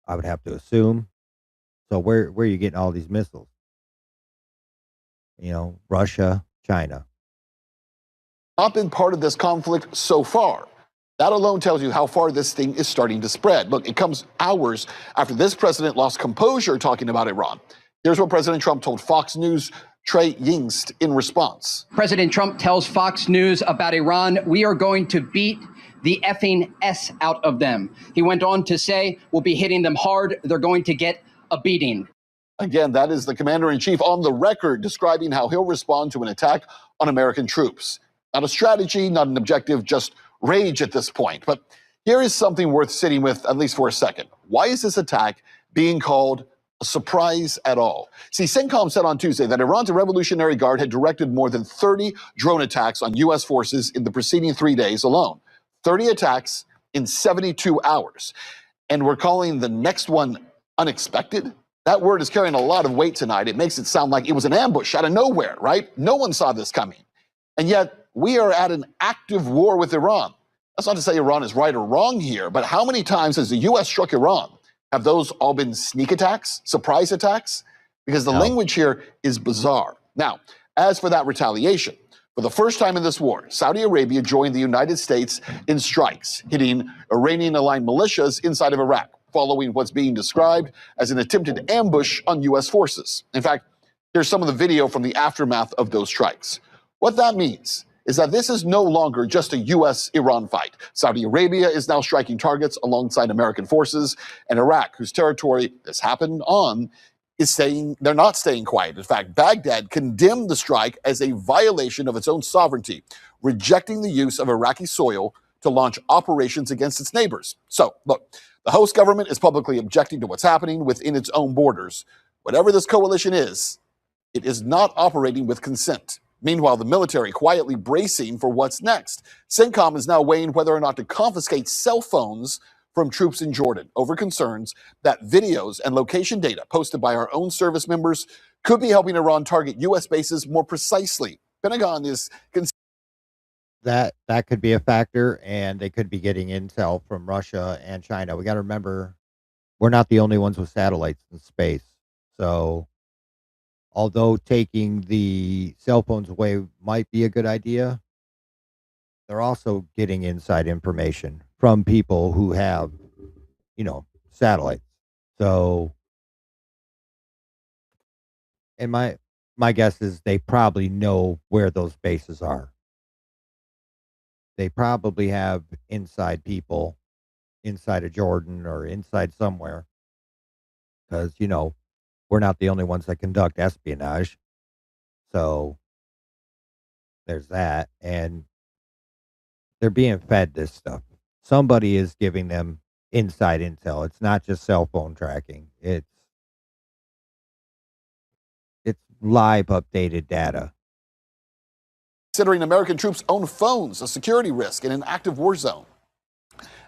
I would have to assume. So where are you getting all these missiles? Russia, China. Not been part of this conflict so far. That alone tells you how far this thing is starting to spread. Look, it comes hours after this president lost composure talking about Iran. Here's what President Trump told Fox News' Trey Yingst in response. President Trump tells Fox News about Iran, "We are going to beat the effing S out of them." He went on to say, "We'll be hitting them hard. They're going to get a beating." Again, that is the commander-in-chief on the record describing how he'll respond to an attack on American troops. Not a strategy, not an objective, just rage at this point. But here is something worth sitting with, at least for a second. Why is this attack being called a surprise at all? See, CENTCOM said on Tuesday that Iran's Revolutionary Guard had directed more than 30 drone attacks on U.S. forces in the preceding 3 days alone. 30 attacks in 72 hours. And we're calling the next one unexpected? That word is carrying a lot of weight tonight. It makes it sound like it was an ambush out of nowhere, right? No one saw this coming. And yet, we are at an active war with Iran. That's not to say Iran is right or wrong here, but how many times has the U.S. struck Iran? Have those all been sneak attacks, surprise attacks? Because the language here is bizarre. Now, as for that retaliation, for the first time in this war, Saudi Arabia joined the United States in strikes, hitting Iranian-aligned militias inside of Iraq, following what's being described as an attempted ambush on U.S. forces. In fact, here's some of the video from the aftermath of those strikes. What that means is that this is no longer just a U.S.-Iran fight. Saudi Arabia is now striking targets alongside American forces, and Iraq, whose territory this happened on, is saying they're not staying quiet. In fact, Baghdad condemned the strike as a violation of its own sovereignty, rejecting the use of Iraqi soil to launch operations against its neighbors. So, look, the host government is publicly objecting to what's happening within its own borders. Whatever this coalition is, it is not operating with consent. Meanwhile, the military quietly bracing for what's next. CENTCOM is now weighing whether or not to confiscate cell phones from troops in Jordan over concerns that videos and location data posted by our own service members could be helping Iran target U.S. bases more precisely. Pentagon is that could be a factor, and they could be getting intel from Russia and China. We got to remember, we're not the only ones with satellites in space. So although taking the cell phones away might be a good idea, they're also getting inside information from people who have, satellites. So, and my guess is they probably know where those bases are. They probably have inside people inside of Jordan or inside somewhere, because, we're not the only ones that conduct espionage. So there's that. And they're being fed this stuff. Somebody is giving them inside intel. It's not just cell phone tracking. It's live updated data. Considering American troops' own phones a security risk in an active war zone.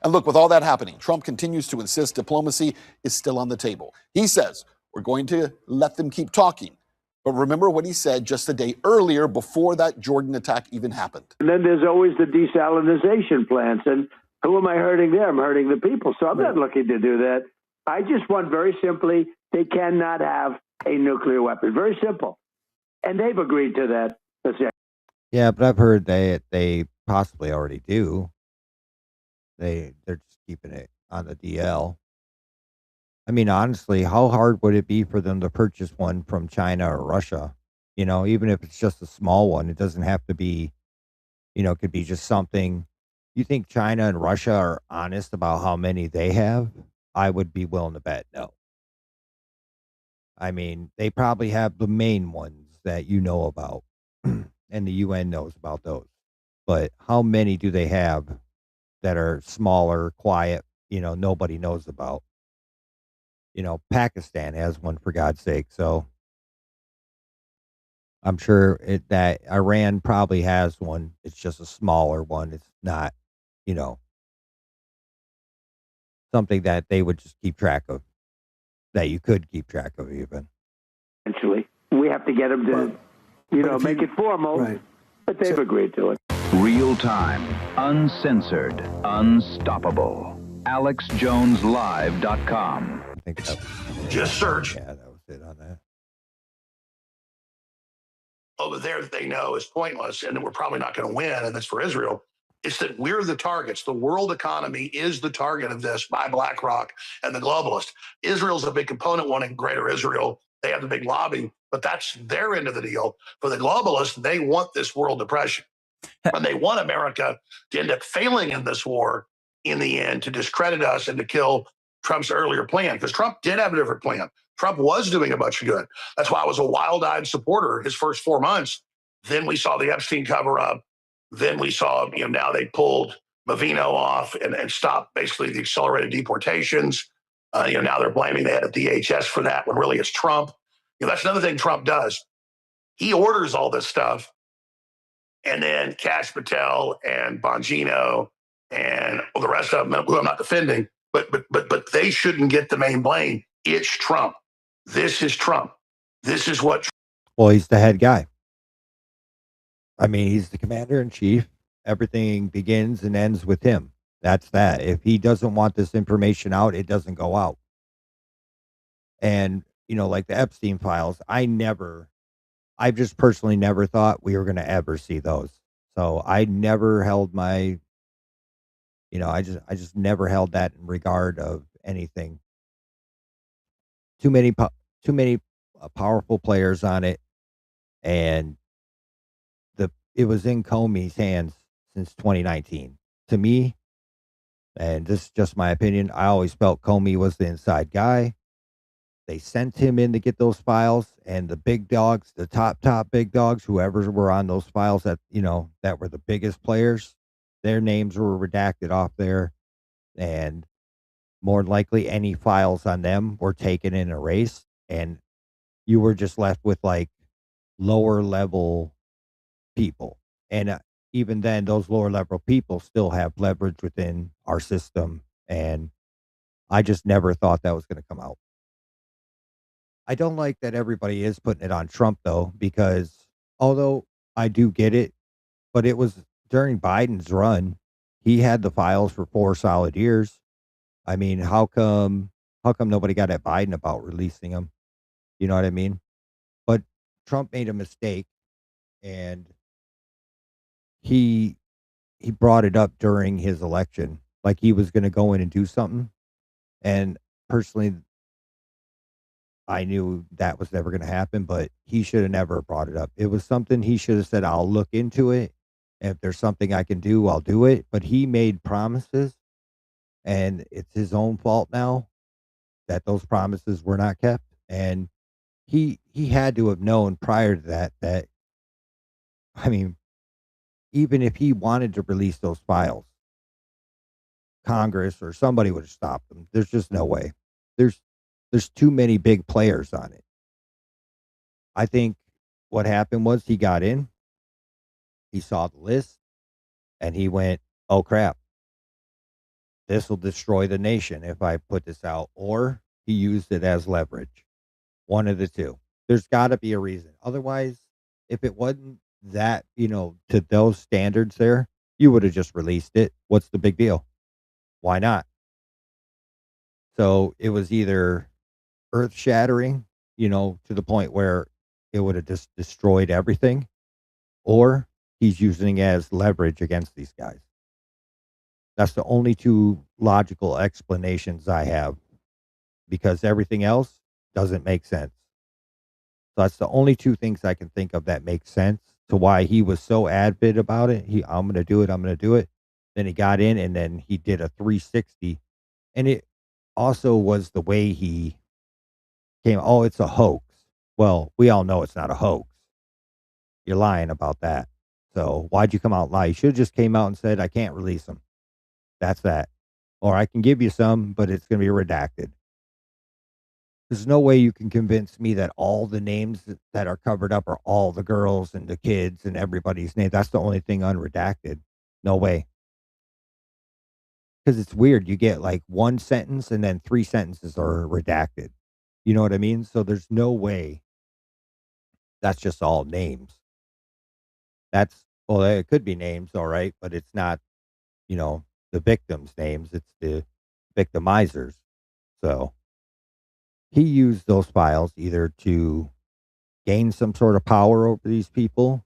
And look, with all that happening, Trump continues to insist diplomacy is still on the table. He says, we're going to let them keep talking. But remember what he said just a day earlier before that Jordan attack even happened. And then there's always the desalinization plants. And who am I hurting there? I'm hurting the people. So I'm not looking to do that. I just want very simply, they cannot have a nuclear weapon. Very simple. And they've agreed to that. Yeah, but I've heard they possibly already do. They're just keeping it on the DL. I mean, honestly, how hard would it be for them to purchase one from China or Russia? Even if it's just a small one, it doesn't have to be, it could be just something. You think China and Russia are honest about how many they have? I would be willing to bet no. I mean, they probably have the main ones that you know about, and the UN knows about those. But how many do they have that are smaller, quiet, nobody knows about? Pakistan has one for God's sake. So I'm sure that Iran probably has one. It's just a smaller one. It's not, you know, something that they would just keep track of, that you could keep track of even. Eventually, we have to get them to, make it formal, right. But they've agreed to it. Real time, uncensored, unstoppable. AlexJonesLive.com. I think that was, just search. Yeah, that was it on that. Over there that they know is pointless and that we're probably not going to win, and that's for Israel. It's that we're the targets. The world economy is the target of this by BlackRock and the globalists. Israel's a big component wanting greater Israel. They have the big lobby, but that's their end of the deal. For the globalists, they want this world depression. And they want America to end up failing in this war in the end, to discredit us and to kill Trump's earlier plan, because Trump did have a different plan. Trump was doing a bunch of good. That's why I was a wild-eyed supporter his first 4 months. Then we saw the Epstein cover-up. Then we saw, now they pulled Movino off and stopped basically the accelerated deportations. Now they're blaming the head of DHS for that when really it's Trump. That's another thing Trump does. He orders all this stuff. And then Kash Patel and Bongino and the rest of them, who I'm not defending, but they shouldn't get the main blame. It's Trump. This is Trump. This is what. Well, he's the head guy. I mean, he's the commander in chief. Everything begins and ends with him. That's that. If he doesn't want this information out, it doesn't go out. And, like the Epstein files, I just personally never thought we were going to ever see those. So I never held my, I just never held that in regard of anything. Too many powerful players on it, and it was in Comey's hands since 2019. To me, and this is just my opinion, I always felt Comey was the inside guy. They sent him in to get those files, and the big dogs, the top big dogs, whoever were on those files that, that were the biggest players, their names were redacted off there, and more than likely any files on them were taken and erased, and you were just left with like lower level people. And even then, those lower level people still have leverage within our system, and I just never thought that was going to come out. I don't like that everybody is putting it on Trump, though, because although I do get it, but it was during Biden's run. He had the files for 4 solid years. I mean, how come nobody got at Biden about releasing them? You know what I mean? But Trump made a mistake, and he brought it up during his election, like he was going to go in and do something. And personally, I knew that was never going to happen, but he should have never brought it up. It was something he should have said, I'll look into it. And if there's something I can do, I'll do it. But he made promises, and it's his own fault now that those promises were not kept. And he had to have known prior to that, I mean, even if he wanted to release those files, Congress or somebody would have stopped them. There's just no way. There's too many big players on it. I think what happened was he got in, he saw the list, and he went, oh crap, this will destroy the nation if I put this out. Or he used it as leverage. One of the two. There's got to be a reason. Otherwise, if it wasn't that, to those standards there, you would have just released it. What's the big deal? Why not? So it was either earth shattering, to the point where it would have just destroyed everything, or he's using it as leverage against these guys. That's the only two logical explanations I have, because everything else doesn't make sense. So that's the only two things I can think of that make sense to why he was so adamant about it. I'm going to do it. I'm going to do it. Then he got in and then he did a 360. And it also was the way he came. Oh, it's a hoax. Well, we all know it's not a hoax. You're lying about that. So why'd you come out and lie? You should have just came out and said, I can't release them. That's that. Or I can give you some, but it's going to be redacted. There's no way you can convince me that all the names that are covered up are all the girls and the kids and everybody's name. That's the only thing unredacted. No way. Because it's weird. You get like one sentence and then 3 sentences are redacted. You know what I mean? So there's no way that's just all names. Well, it could be names, all right, but it's not, the victims' names. It's the victimizers. So he used those files either to gain some sort of power over these people,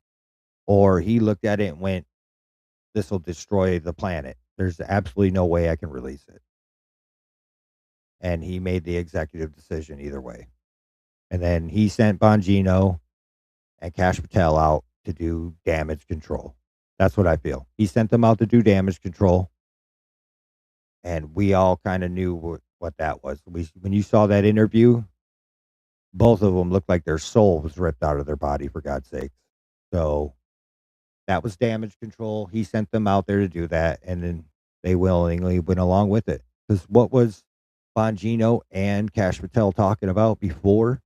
or he looked at it and went, this will destroy the planet. There's absolutely no way I can release it. And he made the executive decision either way. And then he sent Bongino and Cash Patel out to do damage control. That's what I feel. He sent them out to do damage control. And we all kind of knew what that was. When you saw that interview, both of them looked like their soul was ripped out of their body, for God's sake. So that was damage control. He sent them out there to do that, and then they willingly went along with it. Because what was Bongino and Cash Patel talking about before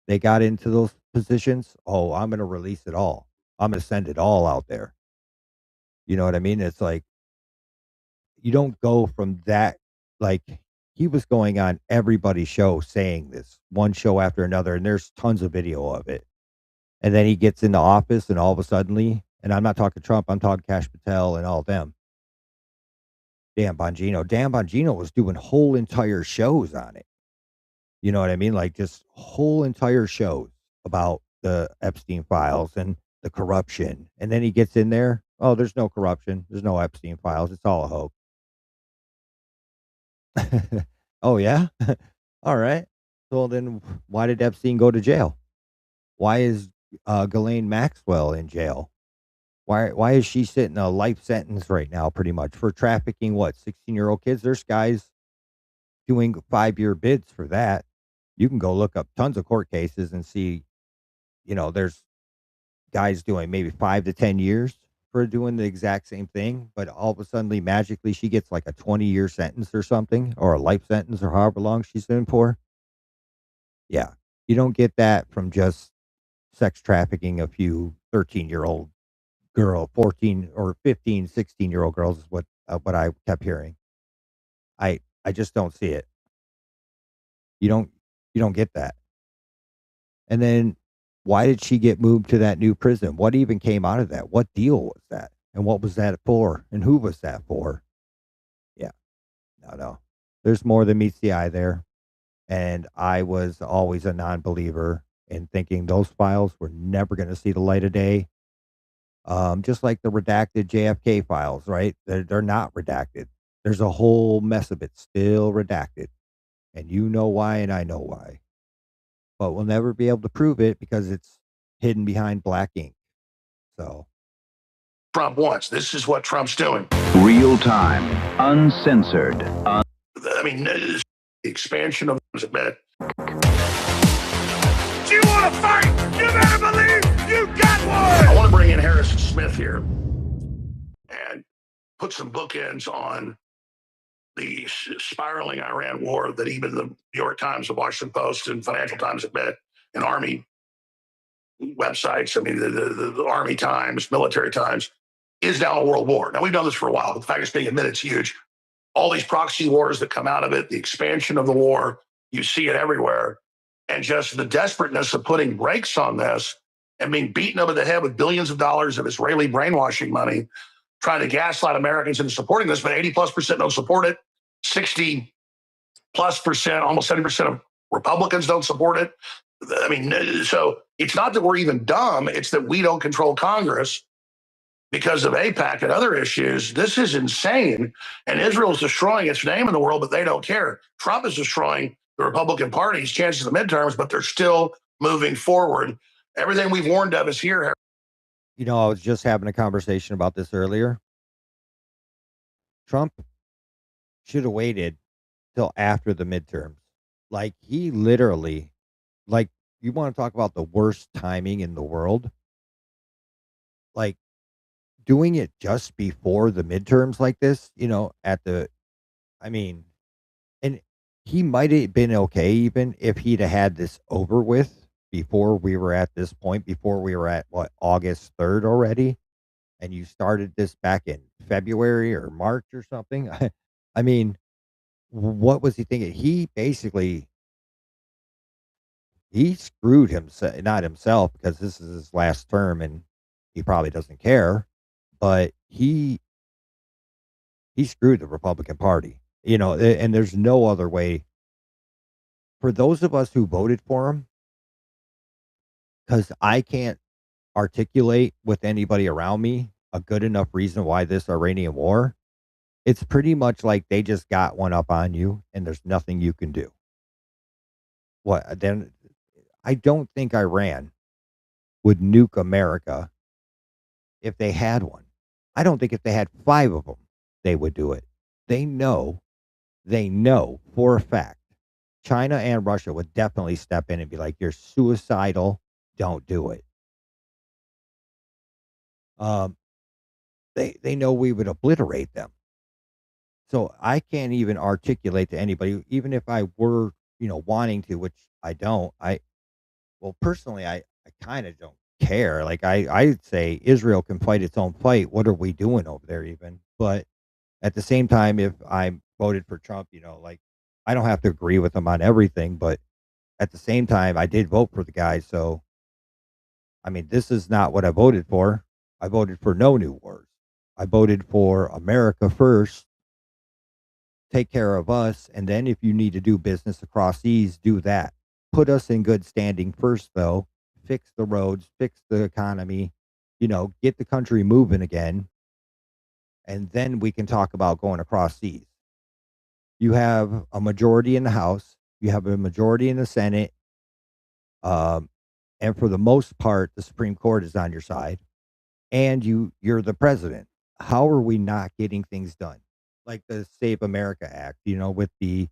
they got into those positions? Oh, I'm going to release it all. I'm going to send it all out there. You know what I mean? It's like, you don't go from that. Like, he was going on everybody's show saying this, one show after another, and there's tons of video of it. And then he gets into office, and all of a sudden, and I'm not talking Trump, I'm talking Cash Patel and all of them. Dan Bongino was doing whole entire shows on it. You know what I mean? Like, just whole entire shows about the Epstein files and the corruption. And then he gets in there. Oh, there's no corruption. There's no Epstein files. It's all a hoax. Oh, yeah? All right. So then why did Epstein go to jail? Why is Ghislaine Maxwell in jail? Why is she sitting a life sentence right now, pretty much, for trafficking, 16-year-old kids? There's guys doing 5-year bids for that. You can go look up tons of court cases and see, there's guys doing maybe 5 to 10 years for doing the exact same thing, but all of a sudden, magically, she gets like a 20-year sentence or something, or a life sentence, or however long she's in for. Yeah. You don't get that from just sex trafficking a few 13-year-old girl, 14 or 15, 16-year-old girls is what I kept hearing. I just don't see it. You don't get that. And then why did she get moved to that new prison? What even came out of that? What deal was that? And what was that for? And who was that for? Yeah. No. There's more than meets the eye there. And I was always a non-believer in thinking those files were never going to see the light of day. Just like the redacted JFK files, right? They're not redacted. There's a whole mess of it still redacted. And you know why, and I know why. But we'll never be able to prove it because it's hidden behind black ink. So Trump wants. This is what Trump's doing. Real time, uncensored. I mean, the expansion of a bit. Do you want to fight? You better believe you got one. I want to bring in Harrison Smith here and put some bookends on the spiraling Iran war that even the New York Times, the Washington Post, and Financial Times admit, and Army websites, I mean, the Army Times, Military Times, is now a world war. Now, we've done this for a while, but the fact it's being admitted, it's huge. All these proxy wars that come out of it, the expansion of the war, you see it everywhere. And just the desperateness of putting brakes on this and being beaten over the head with billions of dollars of Israeli brainwashing money, trying to gaslight Americans into supporting this, but 80+% don't support it. 60+ plus percent, almost 70% of Republicans don't support it. I mean, so it's not that we're even dumb, it's that we don't control Congress because of AIPAC and other issues. This is insane. And Israel's destroying its name in the world, but they don't care. Trump is destroying the Republican Party's chances of midterms, but they're still moving forward. Everything we've warned of is here. You know, I was just having a conversation about this earlier. Trump should have waited till after the midterms. Like, he literally, like, you want to talk about the worst timing in the world? Like, doing it just before the midterms like this, you know, I mean, and he might have been okay even if he'd have had this over with before we were at this point, before we were at what, August 3rd already, and you started this back in February or March or something. I mean, what was he thinking? He basically he screwed himself, not himself, because this is his last term and he probably doesn't care, but he screwed the Republican Party. You know, and there's no other way for those of us who voted for him, because I can't articulate with anybody around me a good enough reason why this Iranian war. It's pretty much like they just got one up on you and there's nothing you can do. What then? I don't think Iran would nuke America if they had one. I don't think if they had 5 of them, they would do it. They know, they know for a fact China and Russia would definitely step in and be like, "You're suicidal. Don't do it." Um, they know we would obliterate them. So I can't even articulate to anybody, even if I were, you know, wanting to, which I don't. Well, personally, I kind of don't care. Like I'd say Israel can fight its own fight. What are we doing over there, even? But at the same time, if I voted for Trump, you know, like I don't have to agree with him on everything, but at the same time, I did vote for the guy. So I mean, this is not what I voted for. I voted for no new wars. I voted for America first, take care of us, and then if you need to do business across seas, do that. Put us in good standing first, though. Fix the roads, fix the economy, you know, get the country moving again, and then we can talk about going across seas. You have a majority in the House, you have a majority in the Senate, um, and for the most part, the Supreme Court is on your side, and you're the president. How are we not getting things done? Like the Save America Act, you know, with the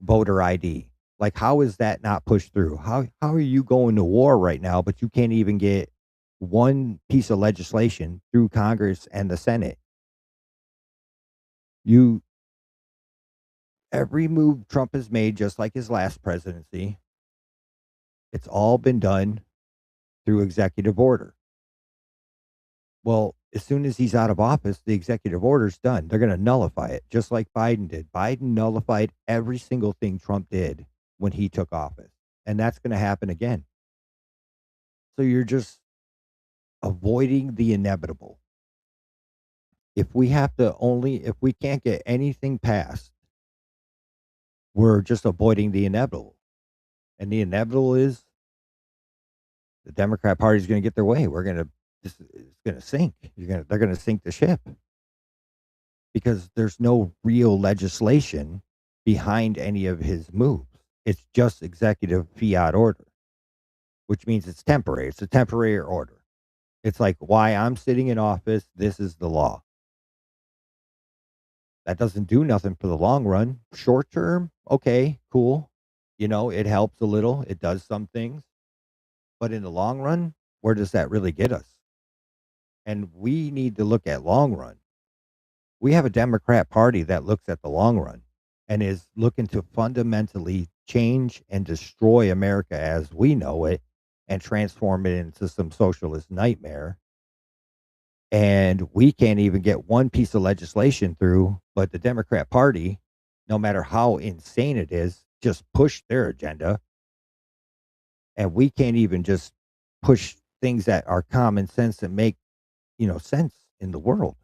voter ID. Like, how is that not pushed through? How are you going to war right now, but you can't even get one piece of legislation through Congress and the Senate? You Every move Trump has made, just like his last presidency, it's all been done through executive order. Well, as soon as he's out of office, the executive order's done. They're going to nullify it, just like Biden did. Biden nullified every single thing Trump did when he took office, and that's going to happen again. So you're just avoiding the inevitable. If we can't get anything passed, we're just avoiding the inevitable. And the inevitable is the Democrat Party is going to get their way. It's going to sink. They're going to sink the ship because there's no real legislation behind any of his moves. It's just executive fiat order, which means it's temporary. It's a temporary order. It's like, why I'm sitting in office, this is the law. That doesn't do nothing for the long run. Short term, okay, cool. You know, it helps a little. It does some things. But in the long run, where does that really get us? And we need to look at long run. We have a Democrat Party that looks at the long run and is looking to fundamentally change and destroy America as we know it and transform it into some socialist nightmare. And we can't even get one piece of legislation through, but the Democrat Party, no matter how insane it is, just push their agenda. And we can't even just push things that are common sense and make, you know, sense in the world.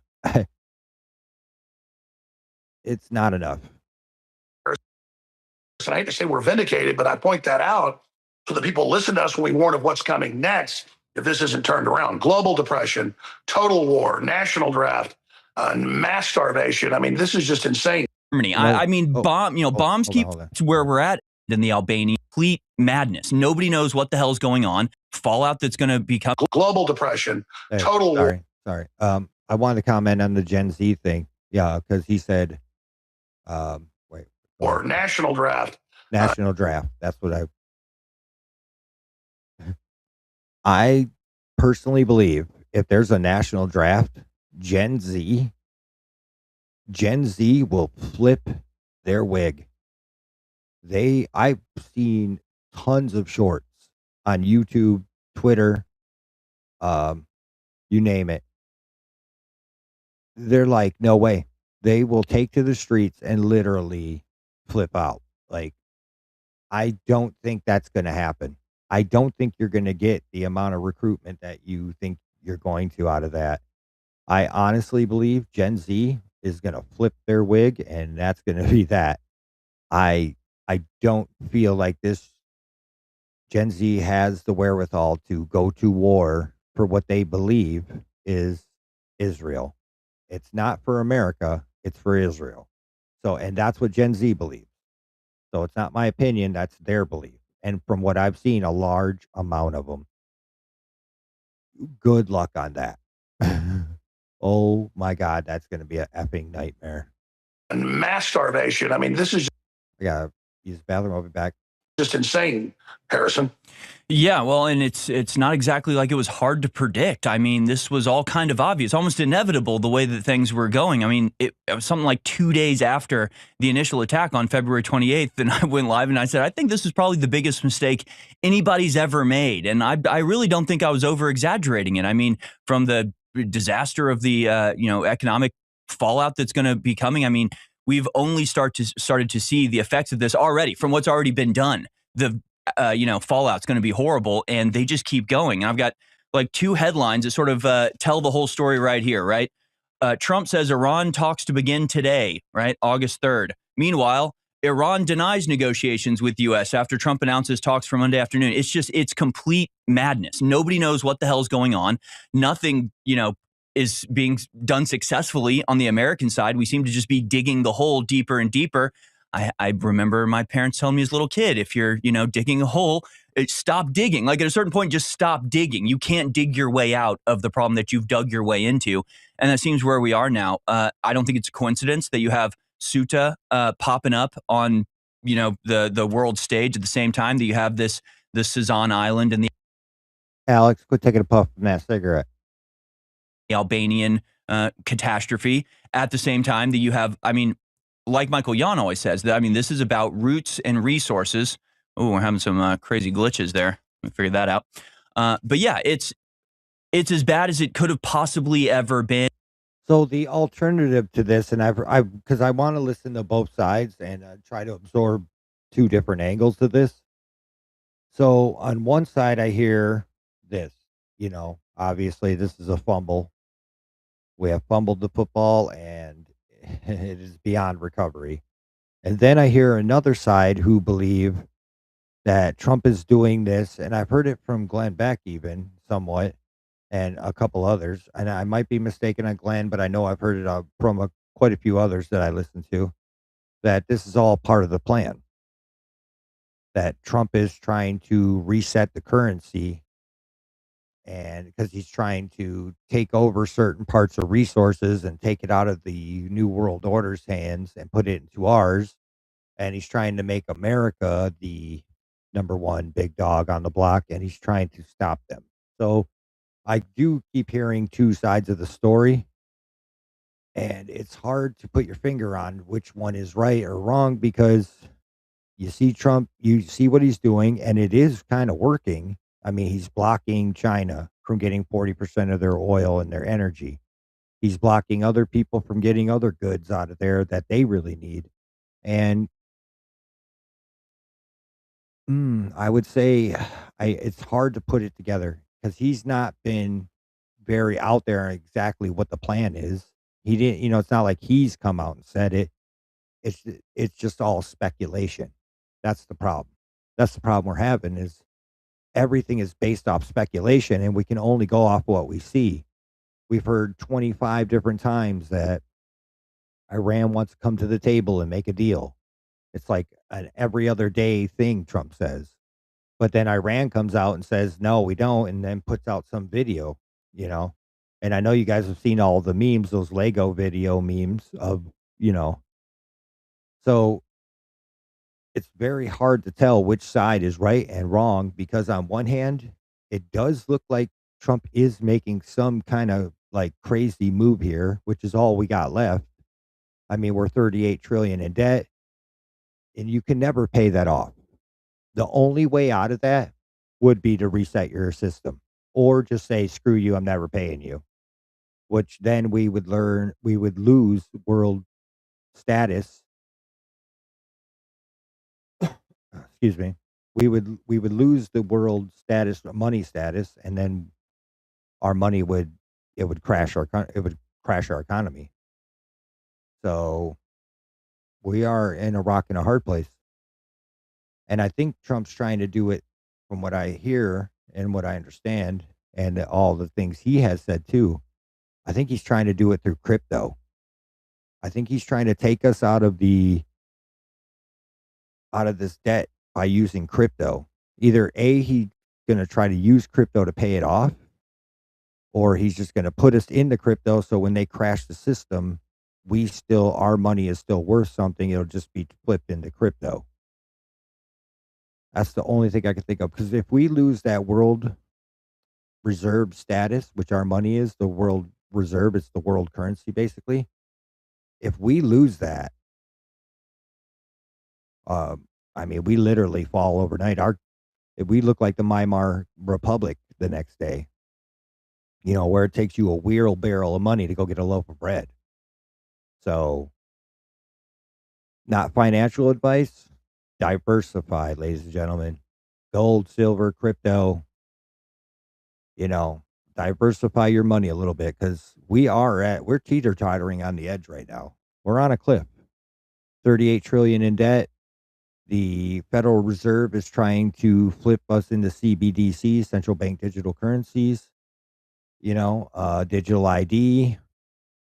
It's not enough. I hate to say we're vindicated, but I point that out so that people listen to us when we warn of what's coming next if this isn't turned around. Global depression, total war, national draft, mass starvation. I mean, this is just insane. Germany. I mean, bombs keep to where we're at in the Albania. Complete madness. Nobody knows what the hell's going on. Fallout that's going to become global depression, Hey, total war. sorry. I wanted to comment on the Gen Z thing. Yeah, because he said, wait, Or national draft. national draft. That's what I personally believe. If there's a national draft, Gen Z will flip their wig. I've seen tons of shorts on YouTube, Twitter, you name it. They're like, no way. They will take to the streets and literally flip out. Like, I don't think that's going to happen. I don't think you're going to get the amount of recruitment that you think you're going to out of that. I honestly believe Gen Z is going to flip their wig, and that's going to be that. I don't feel like this Gen Z has the wherewithal to go to war for what they believe is Israel. It's not for America, it's for Israel. So, and that's what Gen Z believes. So it's not my opinion, that's their belief. And from what I've seen, a large amount of them. Good luck on that. Oh my God, that's going to be an effing nightmare. And mass starvation. I mean, this is I got to use the bathroom. I'll be back. just insane, Harrison. Yeah, well, and it's not exactly like it was hard to predict. I mean, this was all kind of obvious, almost inevitable the way that things were going. I mean, it was something like 2 days after the initial attack on February 28th, and I went live and I said, I think this is probably the biggest mistake anybody's ever made. And I really don't think I was over-exaggerating it. I mean, from the disaster of the economic fallout that's going to be coming, I mean, we've only started to see the effects of this already from what's already been done. The fallout's going to be horrible, and they just keep going. And I've got like two headlines that sort of tell the whole story right here, right? Trump says Iran talks to begin today, right? August 3rd. Meanwhile, Iran denies negotiations with U.S. after Trump announces talks for Monday afternoon. It's complete madness. Nobody knows what the hell's going on. Nothing, is being done successfully on the American side. We seem to just be digging the hole deeper and deeper. I remember my parents telling me as a little kid, if you're, digging a hole, stop digging. Like at a certain point, just stop digging. You can't dig your way out of the problem that you've dug your way into. And that seems where we are now. I don't think it's a coincidence that you have Ceuta popping up on, the world stage at the same time that you have the Sazan Island and the Alex, quit taking a puff from that cigarette. Albanian catastrophe at the same time that you have, like Michael Yon always says, that this is about roots and resources. Oh, we're having some crazy glitches there. Let me figure that out. But yeah, it's as bad as it could have possibly ever been. So the alternative to this, and because I want to listen to both sides and try to absorb two different angles to this. So on one side, I hear this, obviously this is a fumble. We have fumbled the football and it is beyond recovery. And then I hear another side who believe that Trump is doing this, and I've heard it from Glenn Beck even somewhat, and a couple others. And I might be mistaken on Glenn, but I know I've heard it from quite a few others that I listen to, that this is all part of the plan. That Trump is trying to reset the currency, and because he's trying to take over certain parts of resources and take it out of the New World Order's hands and put it into ours. And he's trying to make America the number one big dog on the block, and he's trying to stop them. So I do keep hearing two sides of the story, and it's hard to put your finger on which one is right or wrong, because you see Trump, you see what he's doing, and it is kind of working. He's blocking China from getting 40% of their oil and their energy. He's blocking other people from getting other goods out of there that they really need. And I would say it's hard to put it together because he's not been very out there on exactly what the plan is. He didn't, it's not like he's come out and said it. It's just all speculation. That's the problem. That's the problem we're having is everything is based off speculation and we can only go off what we see. We've heard 25 different times that Iran wants to come to the table and make a deal. It's like an every other day thing, Trump says. But then Iran comes out and says, no, we don't, and then puts out some video, you know. And I know you guys have seen all the memes, those Lego video memes of, you know. So it's very hard to tell which side is right and wrong because on one hand, it does look like Trump is making some kind of like crazy move here, which is all we got left. I mean, we're 38 trillion in debt and you can never pay that off. The only way out of that would be to reset your system or just say, screw you, I'm never paying you, which then we would lose world status. Excuse me. We would lose the world status, money status, and then our money would crash our economy. So we are in a rock and a hard place. And I think Trump's trying to do it from what I hear and what I understand and all the things he has said too. I think he's trying to do it through crypto. I think he's trying to take us out of this debt by using crypto. Either A, he's going to try to use crypto to pay it off, or he's just going to put us into crypto so when they crash the system, our money is still worth something. It'll just be flipped into crypto. That's the only thing I can think of. Because if we lose that world reserve status, which our money is, the world reserve, it's the world currency basically. If we lose that, I mean, we literally fall overnight. We look like the Weimar Republic the next day, you know, where it takes you a wheelbarrow of money to go get a loaf of bread. So, not financial advice, diversify, ladies and gentlemen. Gold, silver, crypto, you know, diversify your money a little bit because we're teeter-tottering on the edge right now. We're on a cliff. 38 trillion in debt. The Federal Reserve is trying to flip us into CBDCs, central bank digital currencies, you know, digital ID.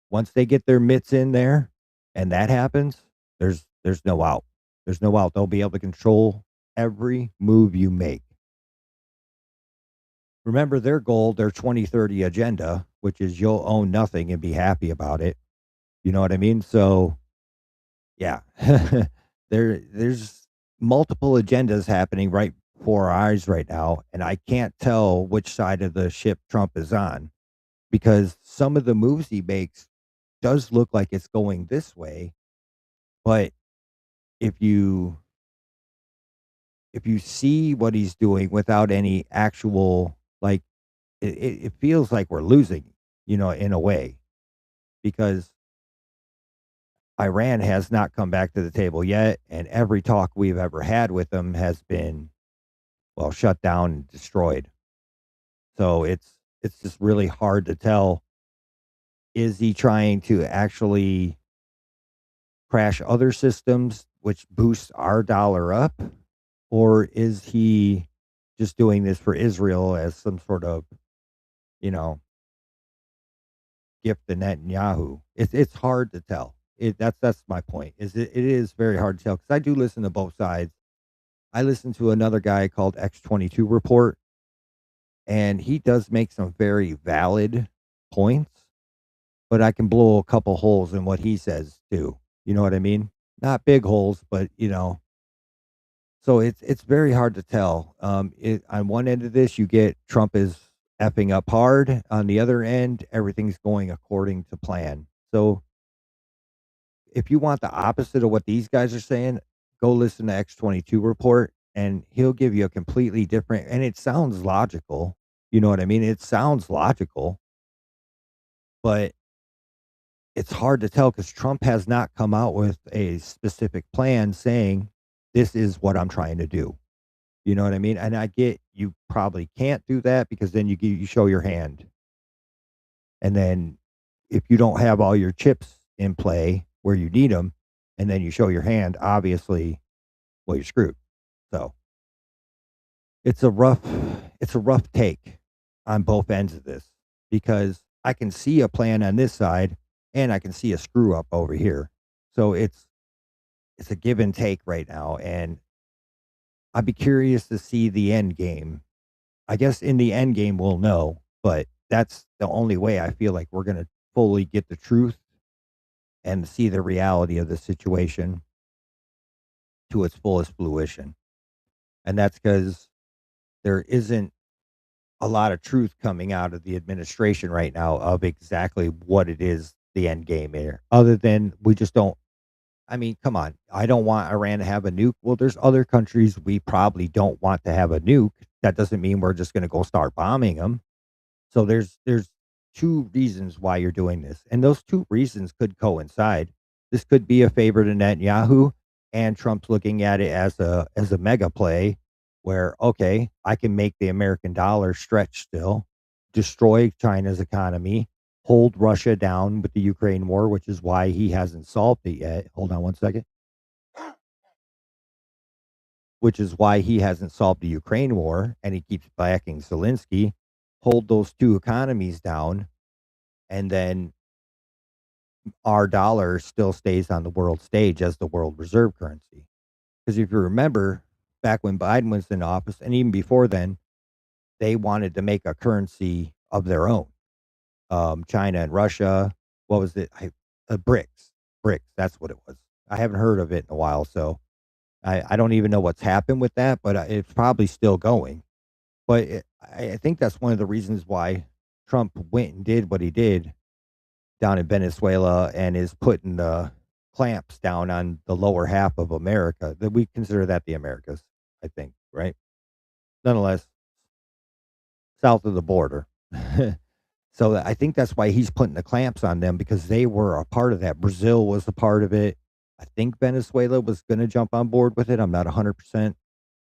Once they get their mitts in there and that happens, there's no out. There's no out. They'll be able to control every move you make. Remember their goal, their 2030 agenda, which is you'll own nothing and be happy about it. You know what I mean? So, yeah, there's multiple agendas happening right before our eyes right now, and I can't tell which side of the ship Trump is on because some of the moves he makes does look like it's going this way, but if you see what he's doing without any actual like it feels like we're losing, you know, in a way, because Iran has not come back to the table yet, and every talk we've ever had with them has been, well, shut down and destroyed. So it's just really hard to tell. Is he trying to actually crash other systems, which boosts our dollar up, or is he just doing this for Israel as some sort of, you know, gift to Netanyahu? It's hard to tell. That's my point. It is very hard to tell because I do listen to both sides. I listen to another guy called X22 Report, and he does make some very valid points, but I can blow a couple holes in what he says too. You know what I mean? Not big holes, but you know. So it's very hard to tell. On one end of this, you get Trump is effing up hard. On the other end, everything's going according to plan. So if you want the opposite of what these guys are saying, go listen to X22 Report, and he'll give you a completely different. And it sounds logical. You know what I mean? It sounds logical, but it's hard to tell because Trump has not come out with a specific plan saying this is what I'm trying to do. You know what I mean? And I get you probably can't do that because then you show your hand. And then if you don't have all your chips in play where you need them, and then you show your hand, obviously, well, you're screwed. So it's a rough it's a rough take on both ends of this because I can see a plan on this side and I can see a screw up over here. So it's a give and take right now, and I'd be curious to see the end game. I guess in the end game we'll know, but that's the only way I feel like we're gonna fully get the truth and see the reality of the situation to its fullest fruition. And that's because there isn't a lot of truth coming out of the administration right now of exactly what it is the end game here. Other than we just don't I mean, come on. I don't want Iran to have a nuke. Well, there's other countries we probably don't want to have a nuke. That doesn't mean we're just going to go start bombing them. So there's two reasons why you're doing this, and those two reasons could coincide. This could be a favor to Netanyahu, and Trump's looking at it as a mega play, where okay, I can make the American dollar stretch still, destroy China's economy, hold Russia down with the Ukraine war, which is why he hasn't solved it yet. Hold on one second. Which is why he hasn't solved the Ukraine war, and he keeps backing Zelensky. Hold those two economies down, and then our dollar still stays on the world stage as the world reserve currency. Because if you remember, back when Biden was in office, and even before then, they wanted to make a currency of their own. China and Russia, what was it? BRICS. That's what it was. I haven't heard of it in a while, so I don't even know what's happened with that, but it's probably still going. But I think that's one of the reasons why Trump went and did what he did down in Venezuela and is putting the clamps down on the lower half of America. That we consider that the Americas, I think, right? Nonetheless, south of the border. So I think that's why he's putting the clamps on them because they were a part of that. Brazil was a part of it. I think Venezuela was going to jump on board with it. I'm not 100%.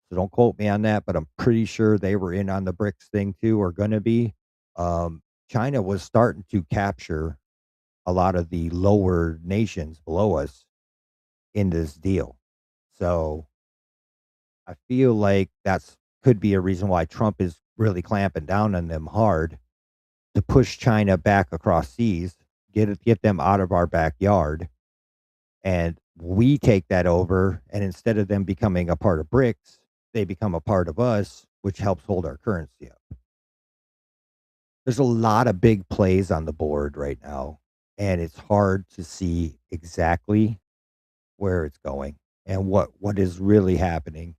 So don't quote me on that, but I'm pretty sure they were in on the BRICS thing too, or going to be. China was starting to capture a lot of the lower nations below us in this deal. So I feel like that's could be a reason why Trump is really clamping down on them hard to push China back across seas, get them out of our backyard, and we take that over. And instead of them becoming a part of BRICS, they become a part of us, which helps hold our currency up. There's a lot of big plays on the board right now, and it's hard to see exactly where it's going and what is really happening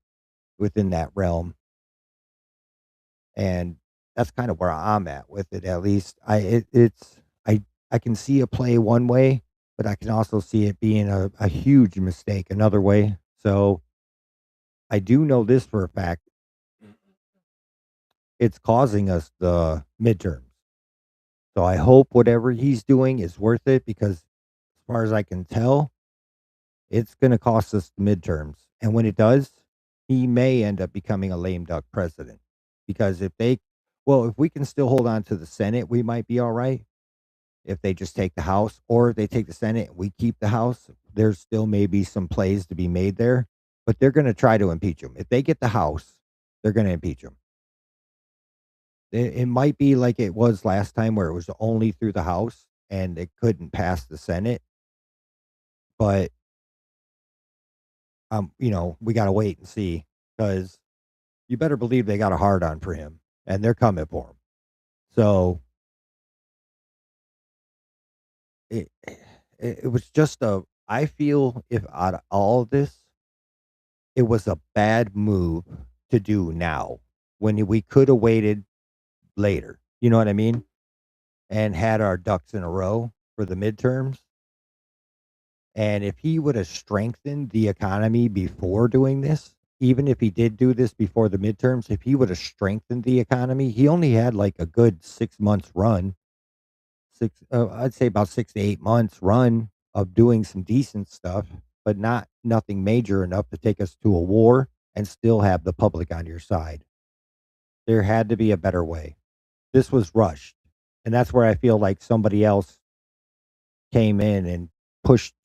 within that realm. And that's kind of where I'm at with it. At least I can see a play one way, but I can also see it being a huge mistake another way. So I do know this for a fact. It's causing us the midterms. So I hope whatever he's doing is worth it because as far as I can tell, it's going to cost us the midterms. And when it does, he may end up becoming a lame duck president. Because if we can still hold on to the Senate, we might be all right. If they just take the House or if they take the Senate and we keep the House, there's still maybe some plays to be made there. But they're going to try to impeach him. If they get the House, they're going to impeach him. It might be like it was last time where it was only through the House and it couldn't pass the Senate. But we got to wait and see because you better believe they got a hard on for him and they're coming for him. So it was just I feel if out of all of this, it was a bad move to do now when we could have waited later. You know what I mean? And had our ducks in a row for the midterms. And if he would have strengthened the economy before doing this, even if he did do this before the midterms, if he would have strengthened the economy, he only had like a good 6 months run, I'd say about 6 to 8 months run of doing some decent stuff, but nothing major enough to take us to a war and still have the public on your side. There had to be a better way. This was rushed. And that's where I feel like somebody else came in and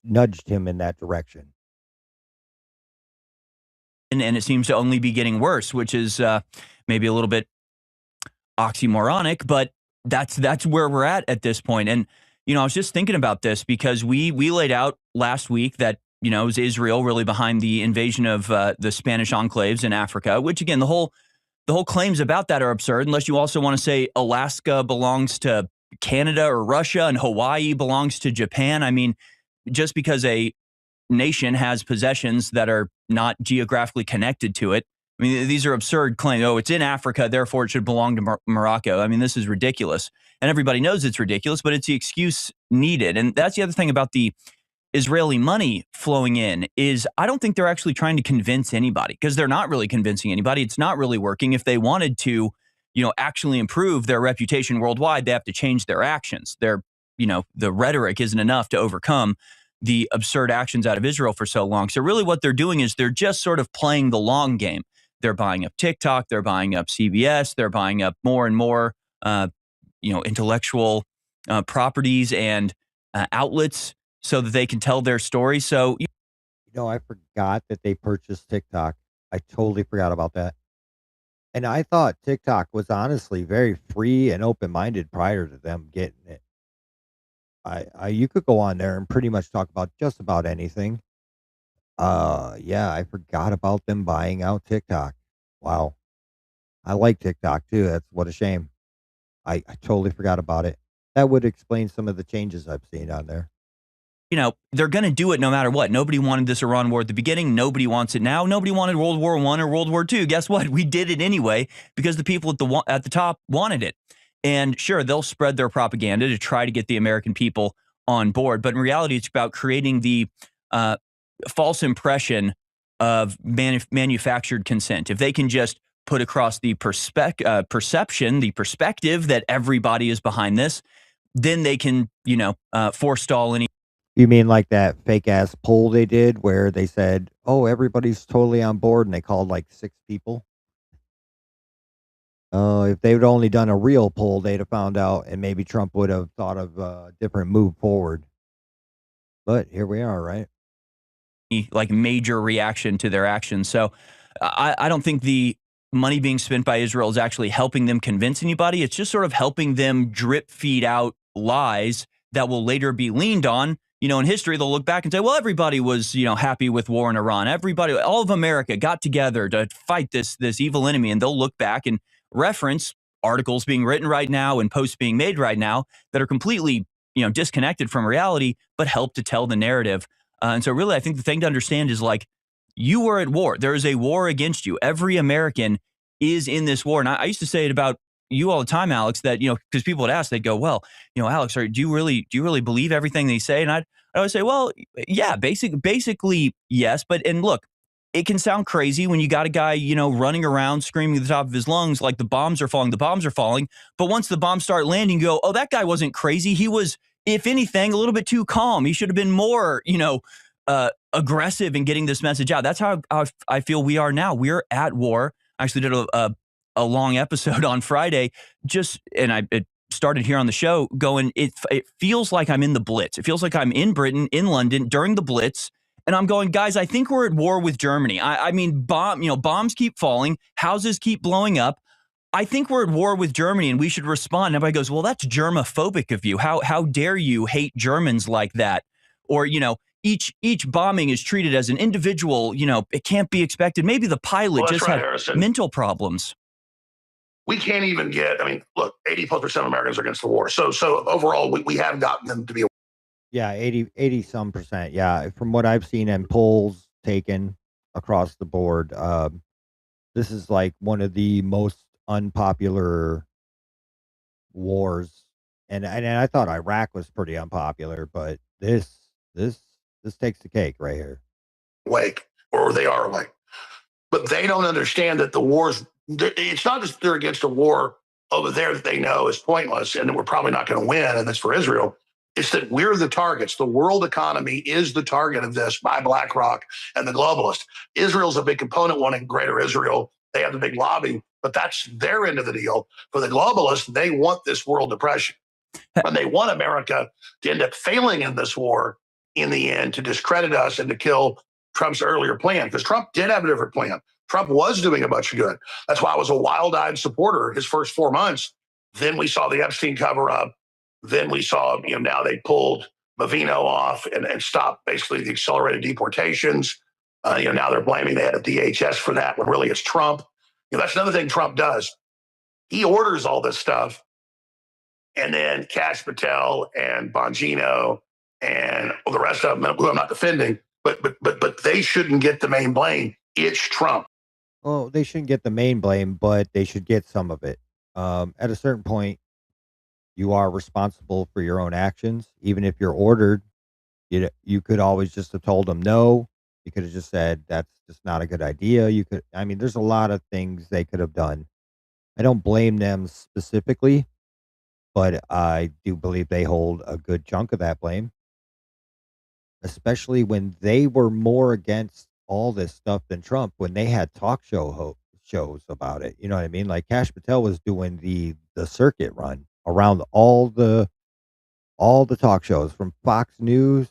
nudged him in that direction. and it seems to only be getting worse, which is maybe a little bit oxymoronic, but that's where we're at this point. And I was just thinking about this because we laid out last week that it was Israel really behind the invasion of the Spanish enclaves in Africa, which again the whole claims about that are absurd unless you also want to say Alaska belongs to Canada or Russia and Hawaii belongs to Japan. I mean, just because a nation has possessions that are not geographically connected to it. I mean, these are absurd claims. Oh, it's in Africa, therefore it should belong to Morocco. I mean, this is ridiculous. And everybody knows it's ridiculous, but it's the excuse needed. And that's the other thing about the Israeli money flowing in is I don't think they're actually trying to convince anybody because they're not really convincing anybody. It's not really working. If they wanted to, actually improve their reputation worldwide, they have to change their actions. The rhetoric isn't enough to overcome the absurd actions out of Israel for so long. So really what they're doing is they're just sort of playing the long game. They're buying up TikTok, they're buying up CBS, they're buying up more and more, intellectual properties and outlets so that they can tell their story. So, I forgot that they purchased TikTok. I totally forgot about that. And I thought TikTok was honestly very free and open-minded prior to them getting it. You could go on there and pretty much talk about just about anything. Yeah, I forgot about them buying out TikTok. Wow. I like TikTok too. That's what a shame. I totally forgot about it. That would explain some of the changes I've seen on there. They're going to do it no matter what. Nobody wanted this Iran war at the beginning. Nobody wants it now. Nobody wanted World War I or World War II. Guess what? We did it anyway because the people at the top wanted it. And sure, they'll spread their propaganda to try to get the American people on board. But in reality, it's about creating the false impression of manufactured consent. If they can just put across the perception, the perspective that everybody is behind this, then they can, forestall any. You mean like that fake ass poll they did where they said, "Oh, everybody's totally on board," and they called like 6 people? If they would only done a real poll, they'd have found out, and maybe Trump would have thought of a different move forward. But here we are, right? Like major reaction to their actions. So I don't think the money being spent by Israel is actually helping them convince anybody. It's just sort of helping them drip feed out lies that will later be leaned on. In history, they'll look back and say, well, everybody was, happy with war in Iran. Everybody, all of America got together to fight this evil enemy. And they'll look back and reference articles being written right now and posts being made right now that are completely, disconnected from reality, but help to tell the narrative. And so really, I think the thing to understand is like, you were at war. There is a war against you. Every American is in this war. And I used to say it about you all the time, Alex, that, because people would ask, they'd go, well, Alex, do you really believe everything they say? And I'd always say, well, yeah, basically, yes. And look, it can sound crazy when you got a guy, running around screaming at the top of his lungs, like the bombs are falling. But once the bombs start landing, you go, oh, that guy wasn't crazy. He was, if anything, a little bit too calm. He should have been more, aggressive in getting this message out. That's how I feel we are now. We're at war. I actually did a long episode on Friday, it started here on the show going, it feels like I'm in the Blitz. It feels like I'm in Britain, in London during the Blitz. And I'm going, guys, I think we're at war with Germany. I mean, bombs keep falling. Houses keep blowing up. I think we're at war with Germany and we should respond. And everybody goes, well, that's germophobic of you. How dare you hate Germans like that? Or, each bombing is treated as an individual, it can't be expected. Maybe the pilot just had mental problems. We can't even get, look, 80+% of Americans are against the war. So overall, we have gotten them to be. Yeah, 80 some percent. Yeah, from what I've seen in polls taken across the board, this is like one of the most unpopular wars. And I thought Iraq was pretty unpopular, but this takes the cake right here. Awake, or they are awake. But they don't understand that the wars, it's not just they're against a war over there that they know is pointless and that we're probably not going to win, and that's for Israel. It's that we're the targets. The world economy is the target of this by BlackRock and the globalists. Israel's a big component wanting greater Israel. They have the big lobby, but that's their end of the deal. For the globalists, they want this world depression. And they want America to end up failing in this war in the end, to discredit us and to kill Trump's earlier plan, because Trump did have a different plan. Trump was doing a bunch of good. That's why I was a wild-eyed supporter his first 4 months. Then we saw the Epstein cover-up. Then we saw, now they pulled Bavino off and stopped basically the accelerated deportations. Now they're blaming the head of DHS for that when really it's Trump. That's another thing Trump does. He orders all this stuff, and then Kash Patel and Bongino and the rest of them, who I'm not defending, but they shouldn't get the main blame. It's Trump. Well, they shouldn't get the main blame, but they should get some of it. At a certain point, you are responsible for your own actions. Even if you're ordered, you could always just have told them no. You could have just said that's just not a good idea. There's a lot of things they could have done. I don't blame them specifically, but I do believe they hold a good chunk of that blame, especially when they were more against all this stuff than Trump when they had talk shows about it. You know what I mean? Like Kash Patel was doing the circuit run around all the talk shows from Fox News,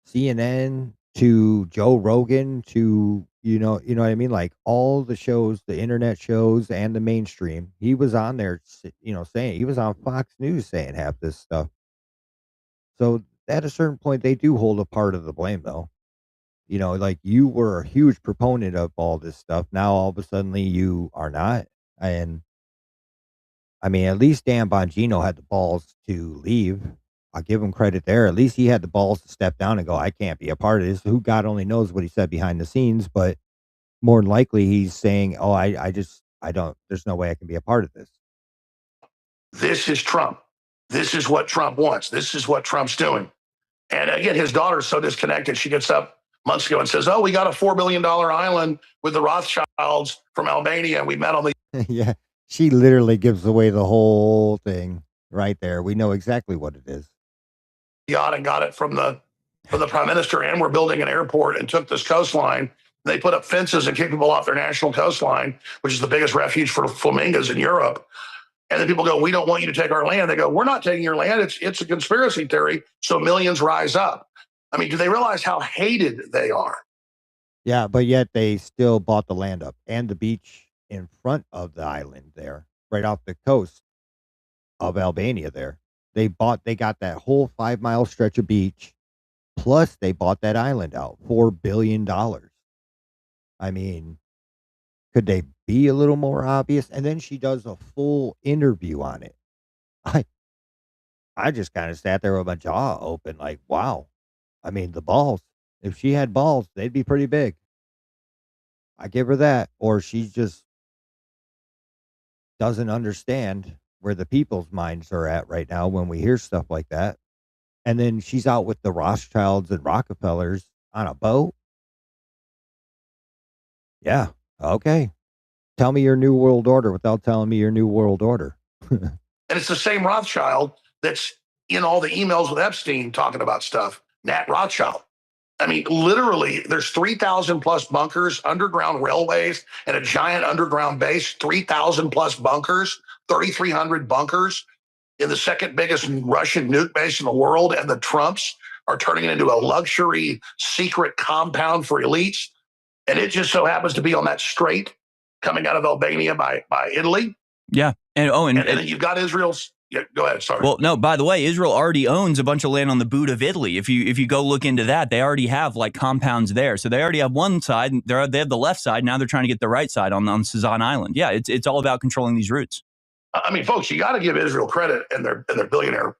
CNN to Joe Rogan to you know what I mean? Like all the shows, the internet shows and the mainstream. He was on there, saying he was on Fox News saying half this stuff. So at a certain point, they do hold a part of the blame, though. Like you were a huge proponent of all this stuff. Now all of a sudden you are not. And at least Dan Bongino had the balls to leave. I'll give him credit there. At least he had the balls to step down and go, I can't be a part of this. Who God only knows what he said behind the scenes, but more than likely he's saying, oh, I don't, there's no way I can be a part of this. This is Trump. This is what Trump wants. This is what Trump's doing. And again, his daughter's so disconnected. She gets up months ago and says, oh, we got a $4 billion island with the Rothschilds from Albania. We met on the Yeah. She literally gives away the whole thing right there. We know exactly what it is. yacht and got it from the prime minister, and we're building an airport and took this coastline. They put up fences and kick people off their national coastline, which is the biggest refuge for flamingos in Europe. And then people go, we don't want you to take our land. They go, we're not taking your land. It's a conspiracy theory. So millions rise up. Do they realize how hated they are? Yeah, but yet they still bought the land up and the beach in front of the island there, right off the coast of Albania there. They got that whole 5 mile stretch of beach, plus they bought that island out, $4 billion. Could they be a little more obvious? And then she does a full interview on it. I just kind of sat there with my jaw open, like, wow. The balls. If she had balls, they'd be pretty big. I give her that. Or she just doesn't understand where the people's minds are at right now when we hear stuff like that. And then she's out with the Rothschilds and Rockefellers on a boat. Yeah. Okay. Tell me your new world order without telling me your new world order. And it's the same Rothschild that's in all the emails with Epstein talking about stuff. Nat Rothschild. Literally, there's 3,000 plus bunkers, underground railways, and a giant underground base, 3,000 plus bunkers, 3,300 bunkers in the second biggest Russian nuke base in the world. And the Trumps are turning it into a luxury secret compound for elites. And it just so happens to be on that strait coming out of Albania by Italy. Yeah. And then you've got Israel's. Yeah, go ahead. Sorry. Well, no, by the way, Israel already owns a bunch of land on the boot of Italy. If you go look into that, they already have like compounds there. So they already have one side, and they have the left side. Now they're trying to get the right side on Sazan Island. Yeah, it's all about controlling these routes. Folks, you got to give Israel credit and their billionaire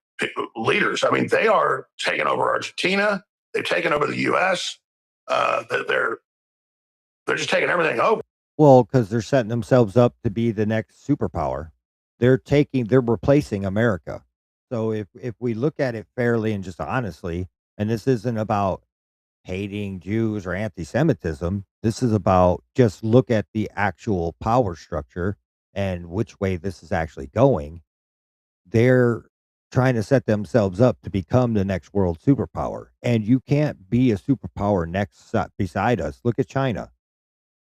leaders. They are taking over Argentina. They've taken over the U.S. They're just taking everything over. Well, because they're setting themselves up to be the next superpower. They're replacing America. So if we look at it fairly and just honestly, and this isn't about hating Jews or anti-Semitism, this is about just look at the actual power structure and which way this is actually going. They're trying to set themselves up to become the next world superpower. And you can't be a superpower beside us. Look at China,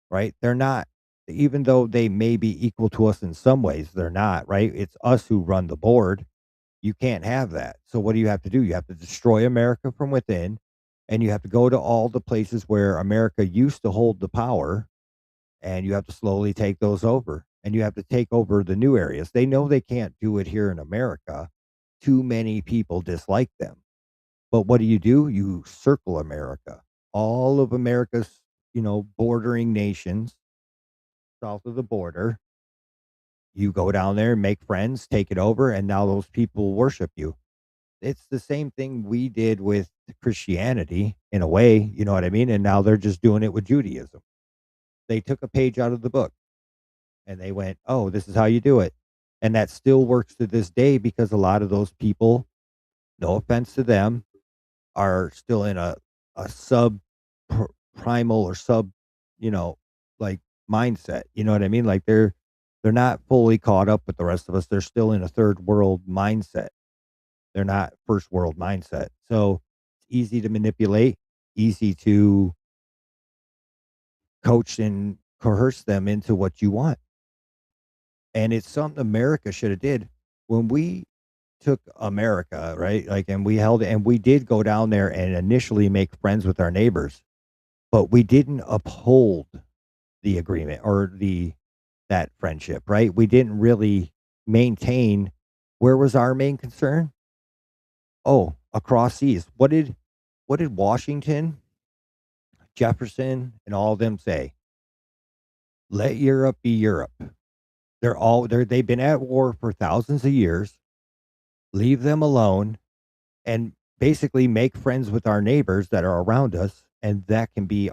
right? They're not. Even though they may be equal to us in some ways, they're not, right? It's us who run the board. You can't have that. So what do you have to do? You have to destroy America from within. and you have to go to all the places where America used to hold the power, and you have to slowly take those over, and you have to take over the new areas. They know they can't do it here in America. Too many people dislike them. But what do? You circle America. All of America's, bordering nations south of the border. You go down there, make friends, take it over, and now those people worship you. It's the same thing we did with Christianity in a way, you know what I mean? And now they're just doing it with Judaism. They took a page out of the book and they went, "Oh, this is how you do it." And that still works to this day because a lot of those people, no offense to them, are still in a sub primal or sub, you know, like mindset. You know what I mean? Like they're not fully caught up with the rest of us. They're still in a third world mindset. They're not first world mindset. So it's easy to manipulate, easy to coach and coerce them into what you want. And it's something America should have did when we took America, right? Like, and we held it, and we did go down there and initially make friends with our neighbors, but we didn't uphold the agreement or that friendship, right? We didn't really maintain. Where was our main concern? Oh, across seas. What did Washington, Jefferson, and all of them say? Let Europe be Europe. They've been at war for thousands of years. Leave them alone and basically make friends with our neighbors that are around us, and that can be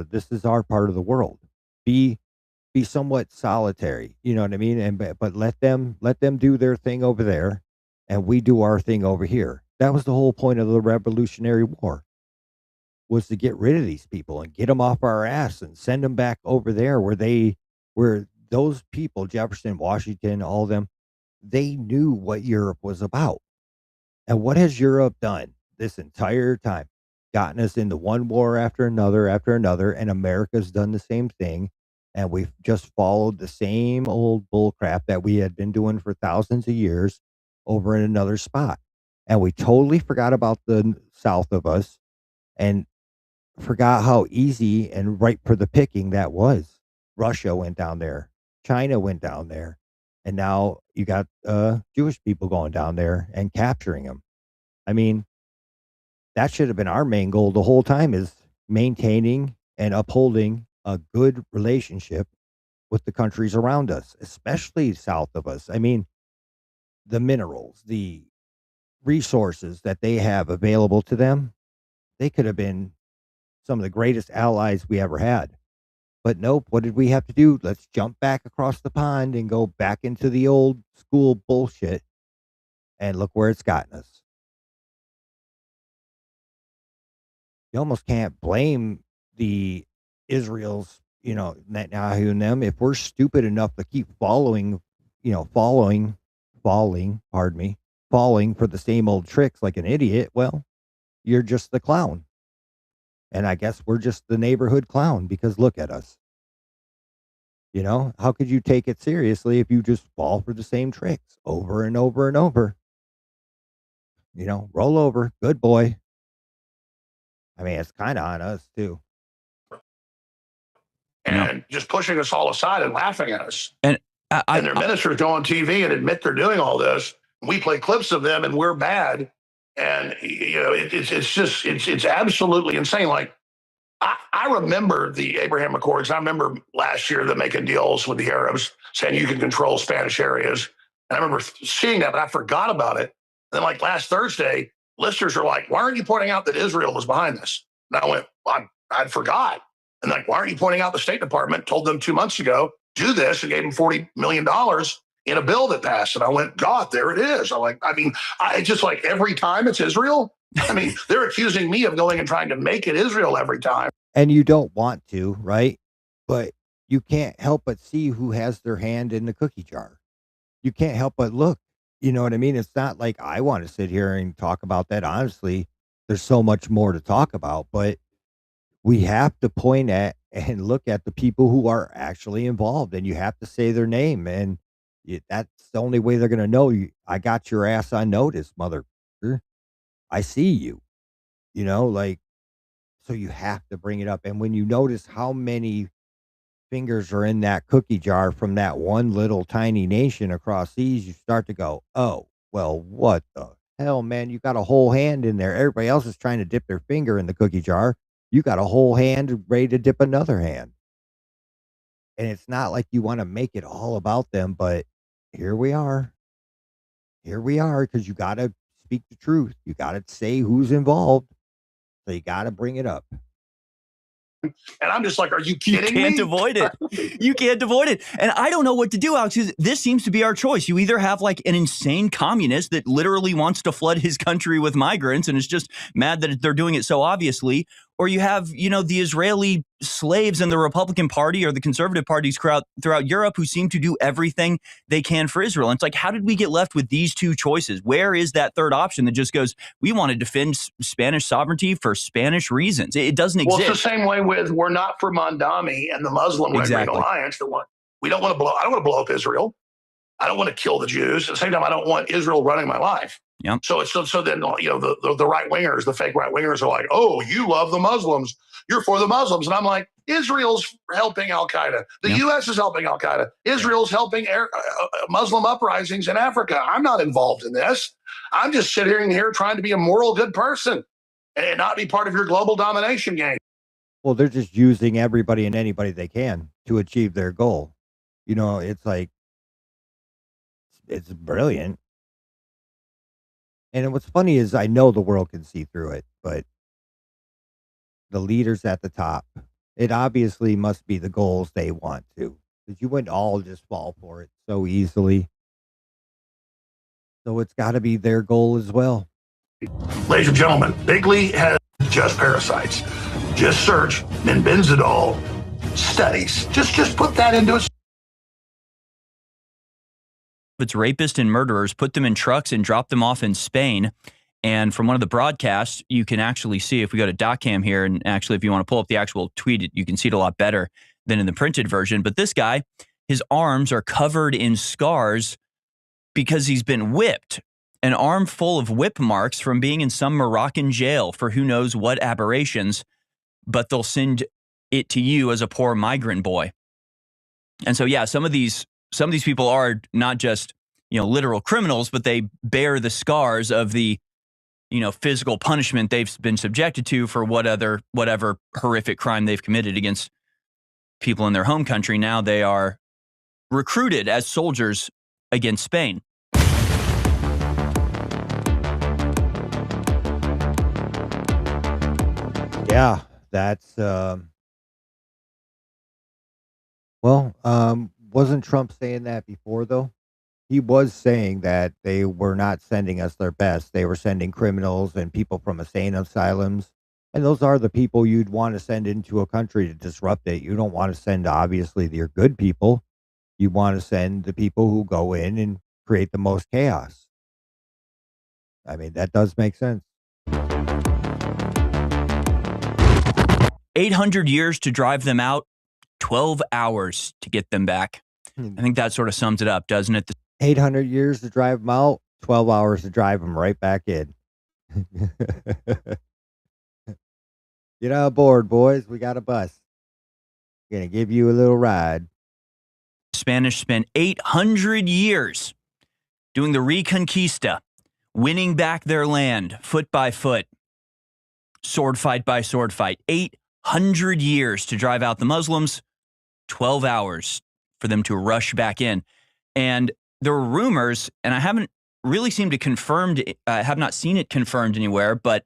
this is our part of the world. Be be somewhat solitary, you know what I mean? And but let them do their thing over there and we do our thing over here. That was the whole point of the Revolutionary War, was to get rid of these people and get them off our ass and send them back over there where those people, Jefferson, Washington, all of them, they knew what Europe was about. And what has Europe done this entire time? Gotten us into one war after another, and America's done the same thing. And we've just followed the same old bull crap that we had been doing for thousands of years over in another spot. And we totally forgot about the south of us and forgot how easy and ripe for the picking that was. Russia went down there, China went down there, and now you got Jewish people going down there and capturing them. I mean, that should have been our main goal the whole time, is maintaining and upholding a good relationship with the countries around us, especially south of us. I mean, the minerals, the resources that they have available to them, they could have been some of the greatest allies we ever had. But nope, what did we have to do? Let's jump back across the pond and go back into the old school bullshit. And look where it's gotten us. You almost can't blame the Israel's, Netanyahu and them, if we're stupid enough to keep pardon me, falling for the same old tricks like an idiot. Well, you're just the clown. And I guess we're just the neighborhood clown because look at us. How could you take it seriously if you just fall for the same tricks over and over and over? Roll over. Good boy. I mean, it's kind of on us too. And just pushing us all aside and laughing at us. And and their ministers go on TV and admit they're doing all this. We play clips of them and we're bad. And it's absolutely insane. Like I remember the Abraham Accords. I remember last year them making deals with the Arabs saying you can control Spanish areas. And I remember seeing that, but I forgot about it. And then like last Thursday, listeners are like, why aren't you pointing out that Israel was behind this? And I went, well, I forgot. And like, why aren't you pointing out the State Department told them 2 months ago, do this, and gave them $40 million in a bill that passed? And I went, God, there it is. I just like every time it's Israel. I mean, they're accusing me of going and trying to make it Israel every time. And you don't want to, right? But you can't help but see who has their hand in the cookie jar. You can't help but look. You know what I mean? It's not like I want to sit here and talk about that. Honestly, there's so much more to talk about, but we have to point at and look at the people who are actually involved, and you have to say their name. And that's the only way they're going to know you. I got your ass on notice, mother. I see you, like So you have to bring it up. And when you notice how many fingers are in that cookie jar from that one little tiny nation across seas, you start to go, oh, well, what the hell, man? You got a whole hand in there. Everybody else is trying to dip their finger in the cookie jar. You got a whole hand ready to dip another hand. And it's not like you want to make it all about them, but here we are. Here we are, because you got to speak the truth. You got to say who's involved. So you got to bring it up. And I'm just like, are you You kidding can't me? avoid it. You can't avoid it. And I don't know what to do, Alex, 'cause this seems to be our choice. You either have like an insane communist that literally wants to flood his country with migrants and is just mad that they're doing it so obviously, or you have, the Israeli slaves in the Republican Party or the conservative parties throughout Europe who seem to do everything they can for Israel. And it's like, how did we get left with these two choices? Where is that third option that just goes, we want to defend Spanish sovereignty for Spanish reasons? It doesn't Well, exist. it's the same way with we're not for Mandami and the Muslim Red Green Alliance. We don't want to blow. I don't want to blow up Israel. I don't want to kill the Jews. At the same time, I don't want Israel running my life. Yep. So then the right wingers, the fake right wingers, are like, oh, you love the Muslims. You're for the Muslims, and I'm like, Israel's helping Al Qaeda. The U.S. is helping Al Qaeda. Israel's helping Muslim uprisings in Africa. I'm not involved in this. I'm just sitting here trying to be a moral good person and not be part of your global domination game. Well, they're just using everybody and anybody they can to achieve their goal. It's like, it's brilliant. And what's funny is I know the world can see through it, but the leaders at the top, it obviously must be the goals they want to, because you wouldn't all just fall for it so easily. So it's got to be their goal as well. Ladies and gentlemen, Bigley has just parasites. Just search Benzidol studies. Just put that into a. Its rapists and murderers, put them in trucks and drop them off in Spain. And from one of the broadcasts, you can actually see, if we go to .cam here, and actually if you want to pull up the actual tweet, you can see it a lot better than in the printed version. But this guy, his arms are covered in scars because he's been whipped. An arm full of whip marks from being in some Moroccan jail for who knows what aberrations, but they'll send it to you as a poor migrant boy. And so, yeah, some of these people are not just, literal criminals, but they bear the scars of the, physical punishment they've been subjected to for whatever horrific crime they've committed against people in their home country. Now they are recruited as soldiers against Spain. Yeah, that's wasn't Trump saying that before though? He was saying that they were not sending us their best. They were sending criminals and people from insane asylums. And those are the people you'd want to send into a country to disrupt it. You don't want to send, obviously, your good people. You want to send the people who go in and create the most chaos. I mean, that does make sense. 800 years to drive them out, 12 hours to get them back. I think that sort of sums it up, doesn't it? 800 years to drive them out, 12 hours to drive them right back in. Get on board, boys. We got a bus. Gonna give you a little ride. Spanish spent 800 years doing the Reconquista, winning back their land foot by foot, sword fight by sword fight. 800 years to drive out the Muslims, 12 hours for them to rush back in. And there were rumors, and I haven't really have not seen it confirmed anywhere, but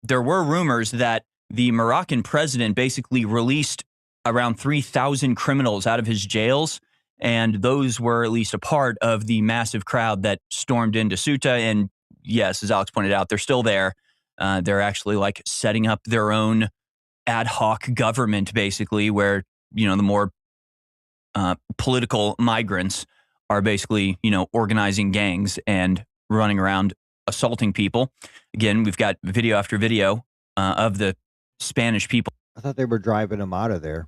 there were rumors that the Moroccan president basically released around 3,000 criminals out of his jails, and those were at least a part of the massive crowd that stormed into Ceuta. And yes, as Alex pointed out, they're still there. They're actually like setting up their own ad hoc government, basically, where, the more political migrants are basically, organizing gangs and running around assaulting people. Again, we've got video after video of the Spanish people. I thought they were driving them out of there.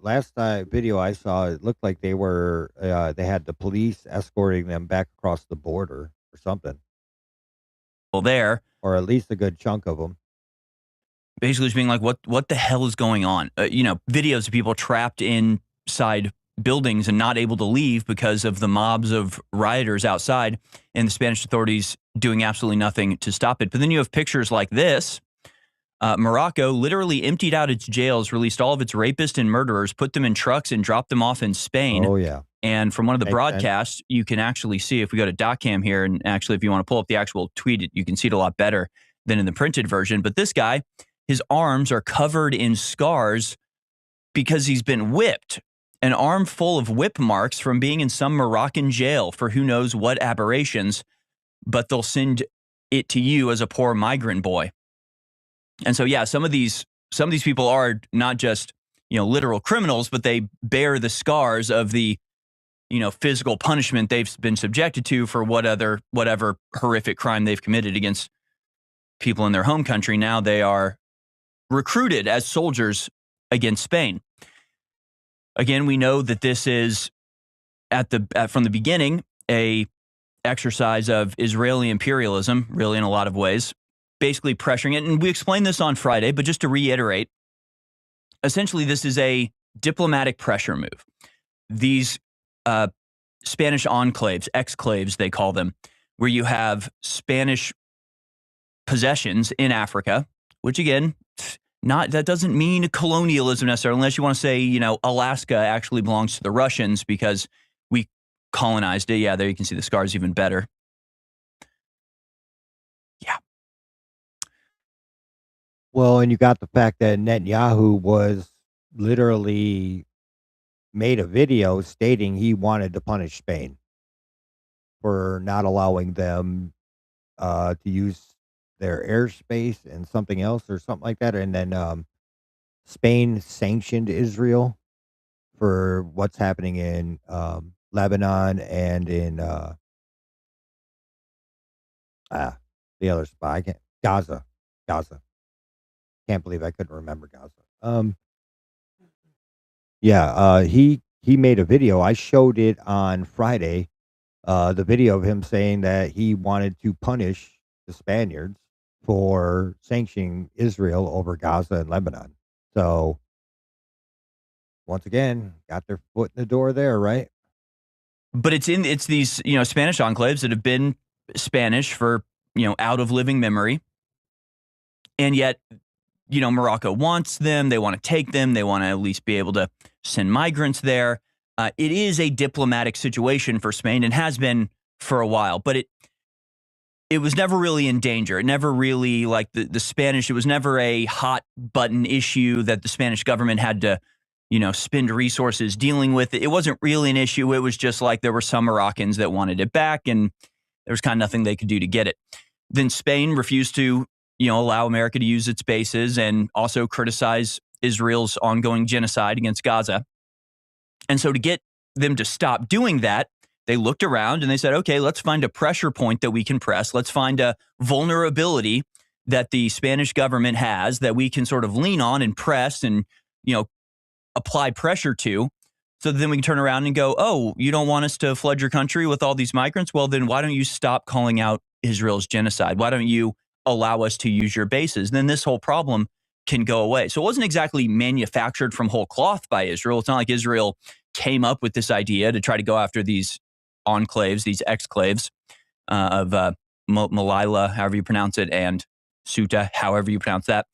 Last video I saw, it looked like they had the police escorting them back across the border or something. Well, there, or at least a good chunk of them. basically just being like, what the hell is going on? Videos of people trapped inside buildings and not able to leave because of the mobs of rioters outside, and the Spanish authorities doing absolutely nothing to stop it. But then you have pictures like this. Morocco literally emptied out its jails, released all of its rapists and murderers, put them in trucks, and dropped them off in Spain. Oh, yeah. And from one of the Makes broadcasts, you can actually see, if we go to .cam here, and actually if you want to pull up the actual tweet, you can see it a lot better than in the printed version. But this guy, his arms are covered in scars because he's been whipped. An arm full of whip marks from being in some Moroccan jail for who knows what aberrations, but they'll send it to you as a poor migrant boy. And so, yeah, some of these people are not just, literal criminals, but they bear the scars of the, physical punishment they've been subjected to for whatever horrific crime they've committed against people in their home country. Now they are recruited as soldiers against Spain. Again, we know that this is from the beginning a exercise of Israeli imperialism, really in a lot of ways, basically pressuring it. And we explained this on Friday, but just to reiterate, essentially this is a diplomatic pressure move. These Spanish enclaves, exclaves they call them, where you have Spanish possessions in Africa, which again, that doesn't mean colonialism necessarily, unless you want to say, Alaska actually belongs to the Russians because we colonized it. Yeah, there you can see the scars even better. Yeah. Well, and you got the fact that Netanyahu was literally made a video stating he wanted to punish Spain for not allowing them to use their airspace and something else or something like that. And then Spain sanctioned Israel for what's happening in Lebanon and in the other spot. I can't, Gaza. Can't believe I couldn't remember Gaza. He made a video. I showed it on Friday. The video of him saying that he wanted to punish the Spaniards for sanctioning Israel over Gaza and Lebanon. So once again, got their foot in the door there, right? But it's these, Spanish enclaves that have been Spanish for, out of living memory. And yet, Morocco wants them. They want to take them. They want to at least be able to send migrants there. It is a diplomatic situation for Spain and has been for a while, but it was never really in danger. It never really, like the Spanish, it was never a hot button issue that the Spanish government had to, spend resources dealing with. It wasn't really an issue. It was just like there were some Moroccans that wanted it back and there was kind of nothing they could do to get it. Then Spain refused to, allow America to use its bases and also criticize Israel's ongoing genocide against Gaza. And so to get them to stop doing that, they looked around and they said, okay, let's find a pressure point that we can press. Let's find a vulnerability that the Spanish government has that we can sort of lean on and press and, apply pressure to. So then we can turn around and go, oh, you don't want us to flood your country with all these migrants? Well, then why don't you stop calling out Israel's genocide? Why don't you allow us to use your bases? Then this whole problem can go away. So it wasn't exactly manufactured from whole cloth by Israel. It's not like Israel came up with this idea to try to go after these enclaves, these exclaves of Melilla, however you pronounce it, and Ceuta, however you pronounce that.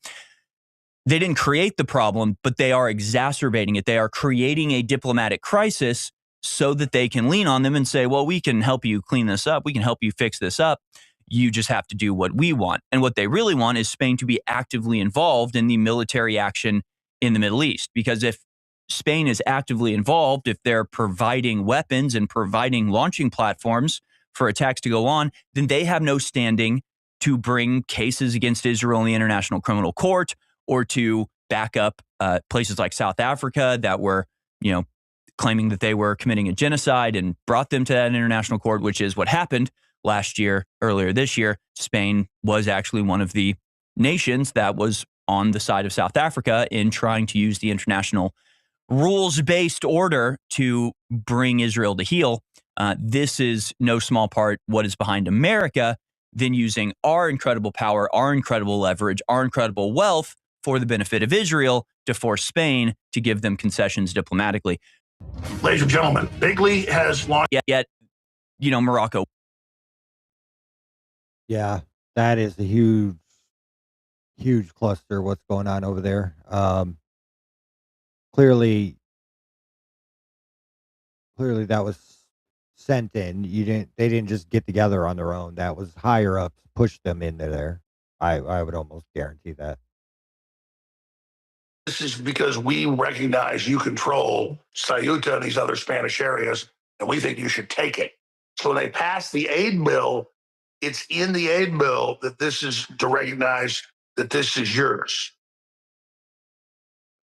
They didn't create the problem, but they are exacerbating it. They are creating a diplomatic crisis so that they can lean on them and say, well, we can help you clean this up. We can help you fix this up. You just have to do what we want. And what they really want is Spain to be actively involved in the military action in the Middle East. Because if Spain is actively involved, if they're providing weapons and providing launching platforms for attacks to go on, then they have no standing to bring cases against Israel in the International Criminal Court or to back up places like South Africa that were, claiming that they were committing a genocide and brought them to that international court, which is what happened earlier this year. Spain was actually one of the nations that was on the side of South Africa in trying to use the international rules-based order to bring Israel to heel. This is no small part what is behind America then using our incredible power, our incredible leverage, our incredible wealth for the benefit of Israel to force Spain to give them concessions diplomatically. Ladies and gentlemen, Bigley has launched. Yet, Morocco. Yeah, that is a huge, huge cluster. What's going on over there? Clearly, that was sent in. They didn't just get together on their own. That was higher ups pushed them into there. I would almost guarantee that. This is because we recognize you control Ceuta and these other Spanish areas, and we think you should take it. So when they pass the aid bill, it's in the aid bill that this is to recognize that this is yours.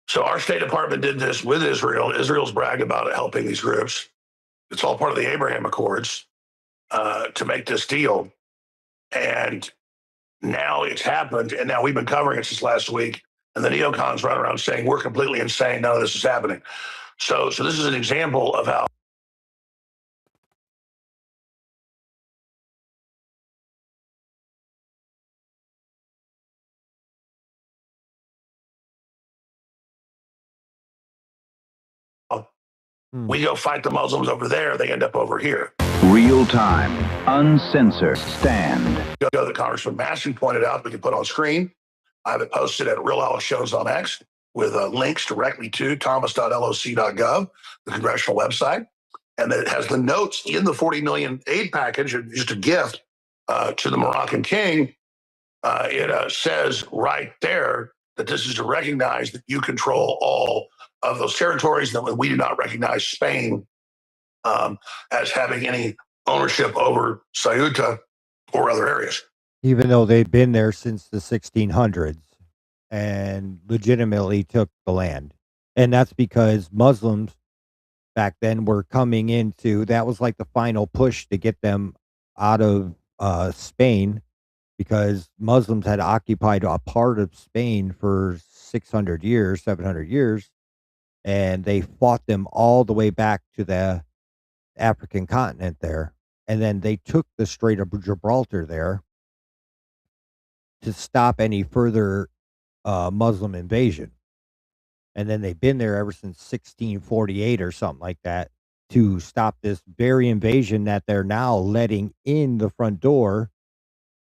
So our State Department did this with Israel. Israel's bragged about it helping these groups. It's all part of the Abraham Accords to make this deal. And now it's happened, and now we've been covering it since last week. And the neocons run around saying we're completely insane. None of this is happening. So this is an example of how we go fight the Muslims over there. They end up over here. Real time, uncensored stand. That Congressman Massey pointed out we can put on screen. I have it posted at Real Alex Shows on X with links directly to thomas.loc.gov, the congressional website. And it has the notes in the 40 million aid package, just a gift to the Moroccan king. It says right there that this is to recognize that you control all of those territories, that we do not recognize Spain as having any ownership over Ceuta or other areas. Even though they've been there since the 1600s and legitimately took the land. And that's because Muslims back then were coming into, that was like the final push to get them out of Spain, because Muslims had occupied a part of Spain for 600 years, 700 years, and they fought them all the way back to the African continent there. And then they took the Strait of Gibraltar there to stop any further Muslim invasion. And then they've been there ever since 1648 or something like that to stop this very invasion that they're now letting in the front door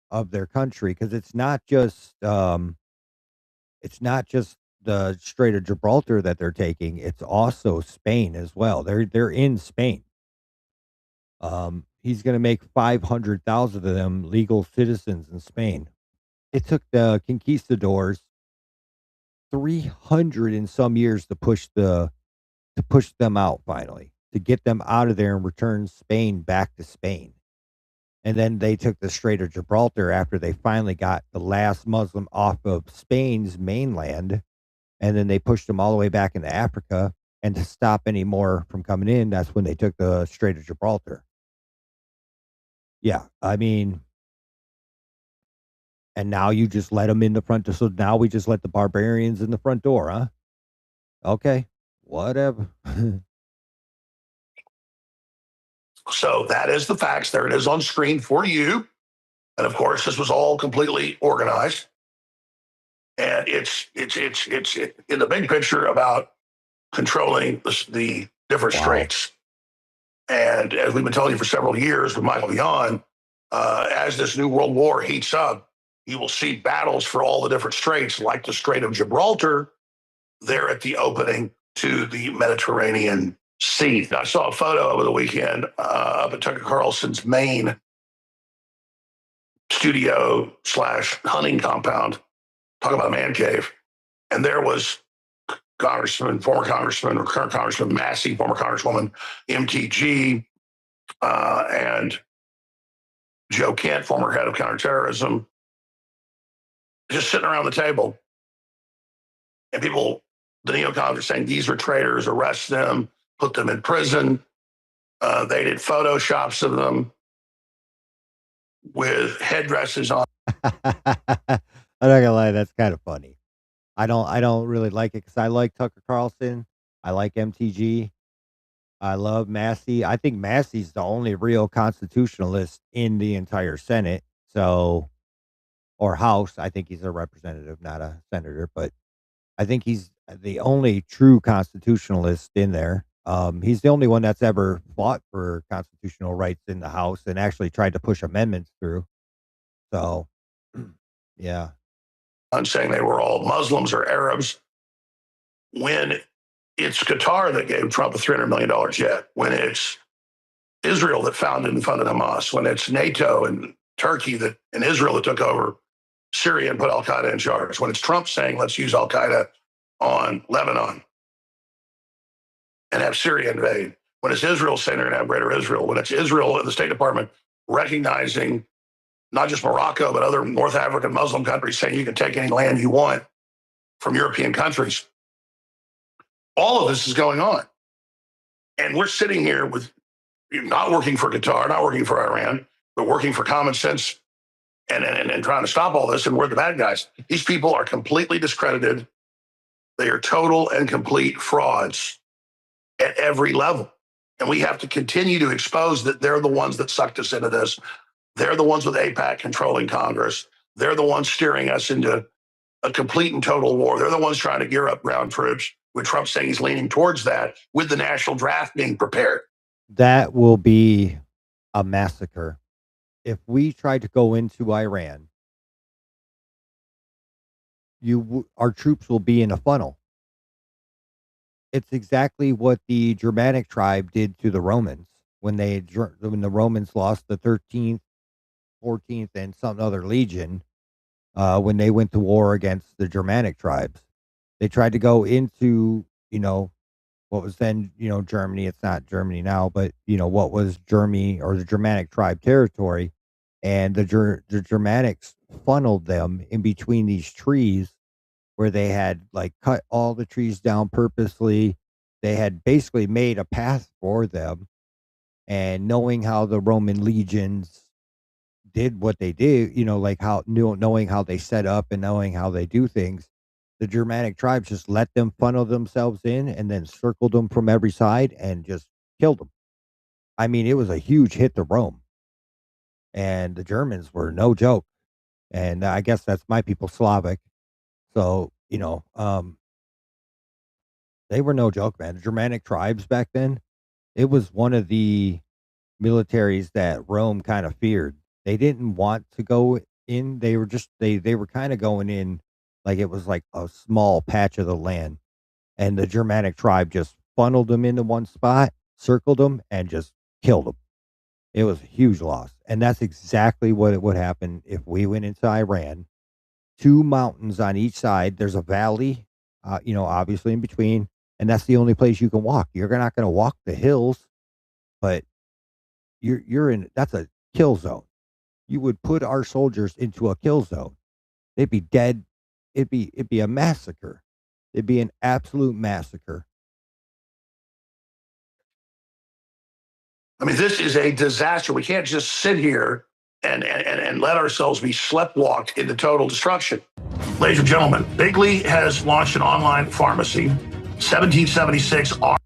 of their country. Because it's not just the Strait of Gibraltar that they're taking; it's also Spain as well. They're in Spain. He's going to make 500,000 of them legal citizens in Spain. It took the conquistadors 300 and some years to push them out finally, to get them out of there and return Spain back to Spain. And then they took the Strait of Gibraltar after they finally got the last Muslim off of Spain's mainland. And then they pushed them all the way back into Africa. And to stop any more from coming in, that's when they took the Strait of Gibraltar. Yeah, I mean, and now you just let them in the front door. So now we just let the barbarians in the front door, huh? Okay, whatever. So that is the facts. There it is on screen for you. And of course, this was all completely organized. And it's in the big picture about controlling the different straits. And as we've been telling you for several years with Michael Yon, as this new world war heats up, you will see battles for all the different straits, like the Strait of Gibraltar, there at the opening to the Mediterranean Sea. Now, I saw a photo over the weekend up at Tucker Carlson's main studio / hunting compound. Talk about a man cave. And there was former Congressman, or current Congressman Massey, former Congresswoman MTG, and Joe Kent, former head of counterterrorism, just sitting around the table. And people, the neocons are saying these are traitors, arrest them, put them in prison. They did photoshops of them with headdresses on. I'm not gonna lie, that's kind of funny. I don't really like it because I like Tucker Carlson. I like MTG. I love Massey. I think Massey's the only real constitutionalist in the entire Senate. So or House. I think he's a representative, not a senator, but I think he's the only true constitutionalist in there. He's the only one that's ever fought for constitutional rights in the House and actually tried to push amendments through. So, yeah. I'm saying they were all Muslims or Arabs when it's Qatar that gave Trump a $300 million jet, when it's Israel that founded and funded Hamas, when it's NATO and Turkey and Israel that took over Syria and put Al Qaeda in charge, when it's Trump saying, let's use Al Qaeda on Lebanon and have Syria invade, when it's Israel saying they're going to have greater Israel, when it's Israel and the State Department recognizing not just Morocco, but other North African Muslim countries saying you can take any land you want from European countries. All of this is going on. And we're sitting here with not working for Qatar, not working for Iran, but working for common sense and trying to stop all this. And we're the bad guys. These people are completely discredited. They are total and complete frauds at every level. And we have to continue to expose that they're the ones that sucked us into this. They're the ones with AIPAC controlling Congress. They're the ones steering us into a complete and total war. They're the ones trying to gear up ground troops, with Trump saying he's leaning towards that, with the national draft being prepared. That will be a massacre. If we try to go into Iran, our troops will be in a funnel. It's exactly what the Germanic tribe did to the Romans when the Romans lost the 13th, 14th, and some other legion when they went to war against the Germanic tribes. They tried to go into, what was then, Germany. It's not Germany now, but, what was Germany or the Germanic tribe territory. And the Germanics funneled them in between these trees where they had like cut all the trees down purposely. They had basically made a path for them. And knowing how the Roman legions did what they did, like knowing how they set up and knowing how they do things, the Germanic tribes just let them funnel themselves in and then circled them from every side and just killed them. I mean, it was a huge hit to Rome, and the Germans were no joke. And I guess that's my people, Slavic. So, they were no joke, man. The Germanic tribes back then, it was one of the militaries that Rome kind of feared. They didn't want to go in. They were just they were kind of going in like it was like a small patch of the land. And the Germanic tribe just funneled them into one spot, circled them, and just killed them. It was a huge loss. And that's exactly what it would happen if we went into Iran. Two mountains on each side. There's a valley, obviously in between. And that's the only place you can walk. You're not going to walk the hills, but you're in, that's a kill zone. You would put our soldiers into a kill zone. They'd be dead. It'd be a massacre. It'd be an absolute massacre. I mean, this is a disaster. We can't just sit here and let ourselves be sleptwalked into total destruction. Ladies and gentlemen, Bigley has launched an online pharmacy, 1776 R.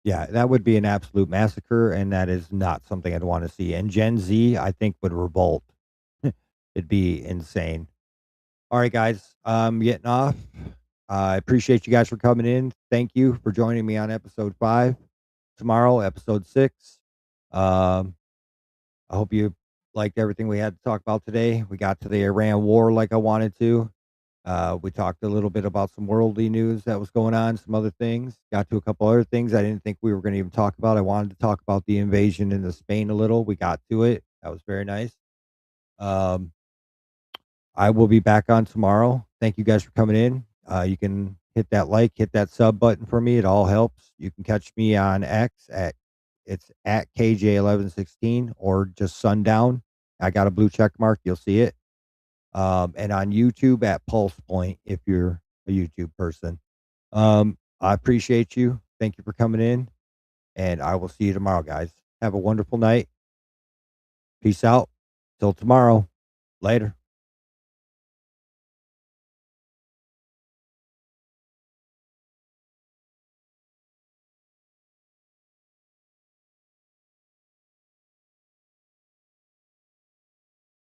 Yeah, that would be an absolute massacre, and that is not something I'd want to see. And Gen Z, I think, would revolt. It'd be insane. All right, guys, I'm getting off. I appreciate you guys for coming in. Thank you for joining me on episode 5. Tomorrow, episode 6. I hope you liked everything we had to talk about today. We got to the Iran war like I wanted to. We talked a little bit about some worldly news that was going on, some other things. Got to a couple other things I didn't think we were going to even talk about. I wanted to talk about the invasion into Spain a little. We got to it. That was very nice. I will be back on tomorrow. Thank you guys for coming in. You can hit that like, hit that sub button for me. It all helps. You can catch me on X it's at KJ1116 or just Sundown. I got a blue check mark. You'll see it. And on YouTube at Pulse Point if you're a YouTube person. I appreciate you. Thank you for coming in. And I will see you tomorrow, guys. Have a wonderful night. Peace out. Till tomorrow. Later.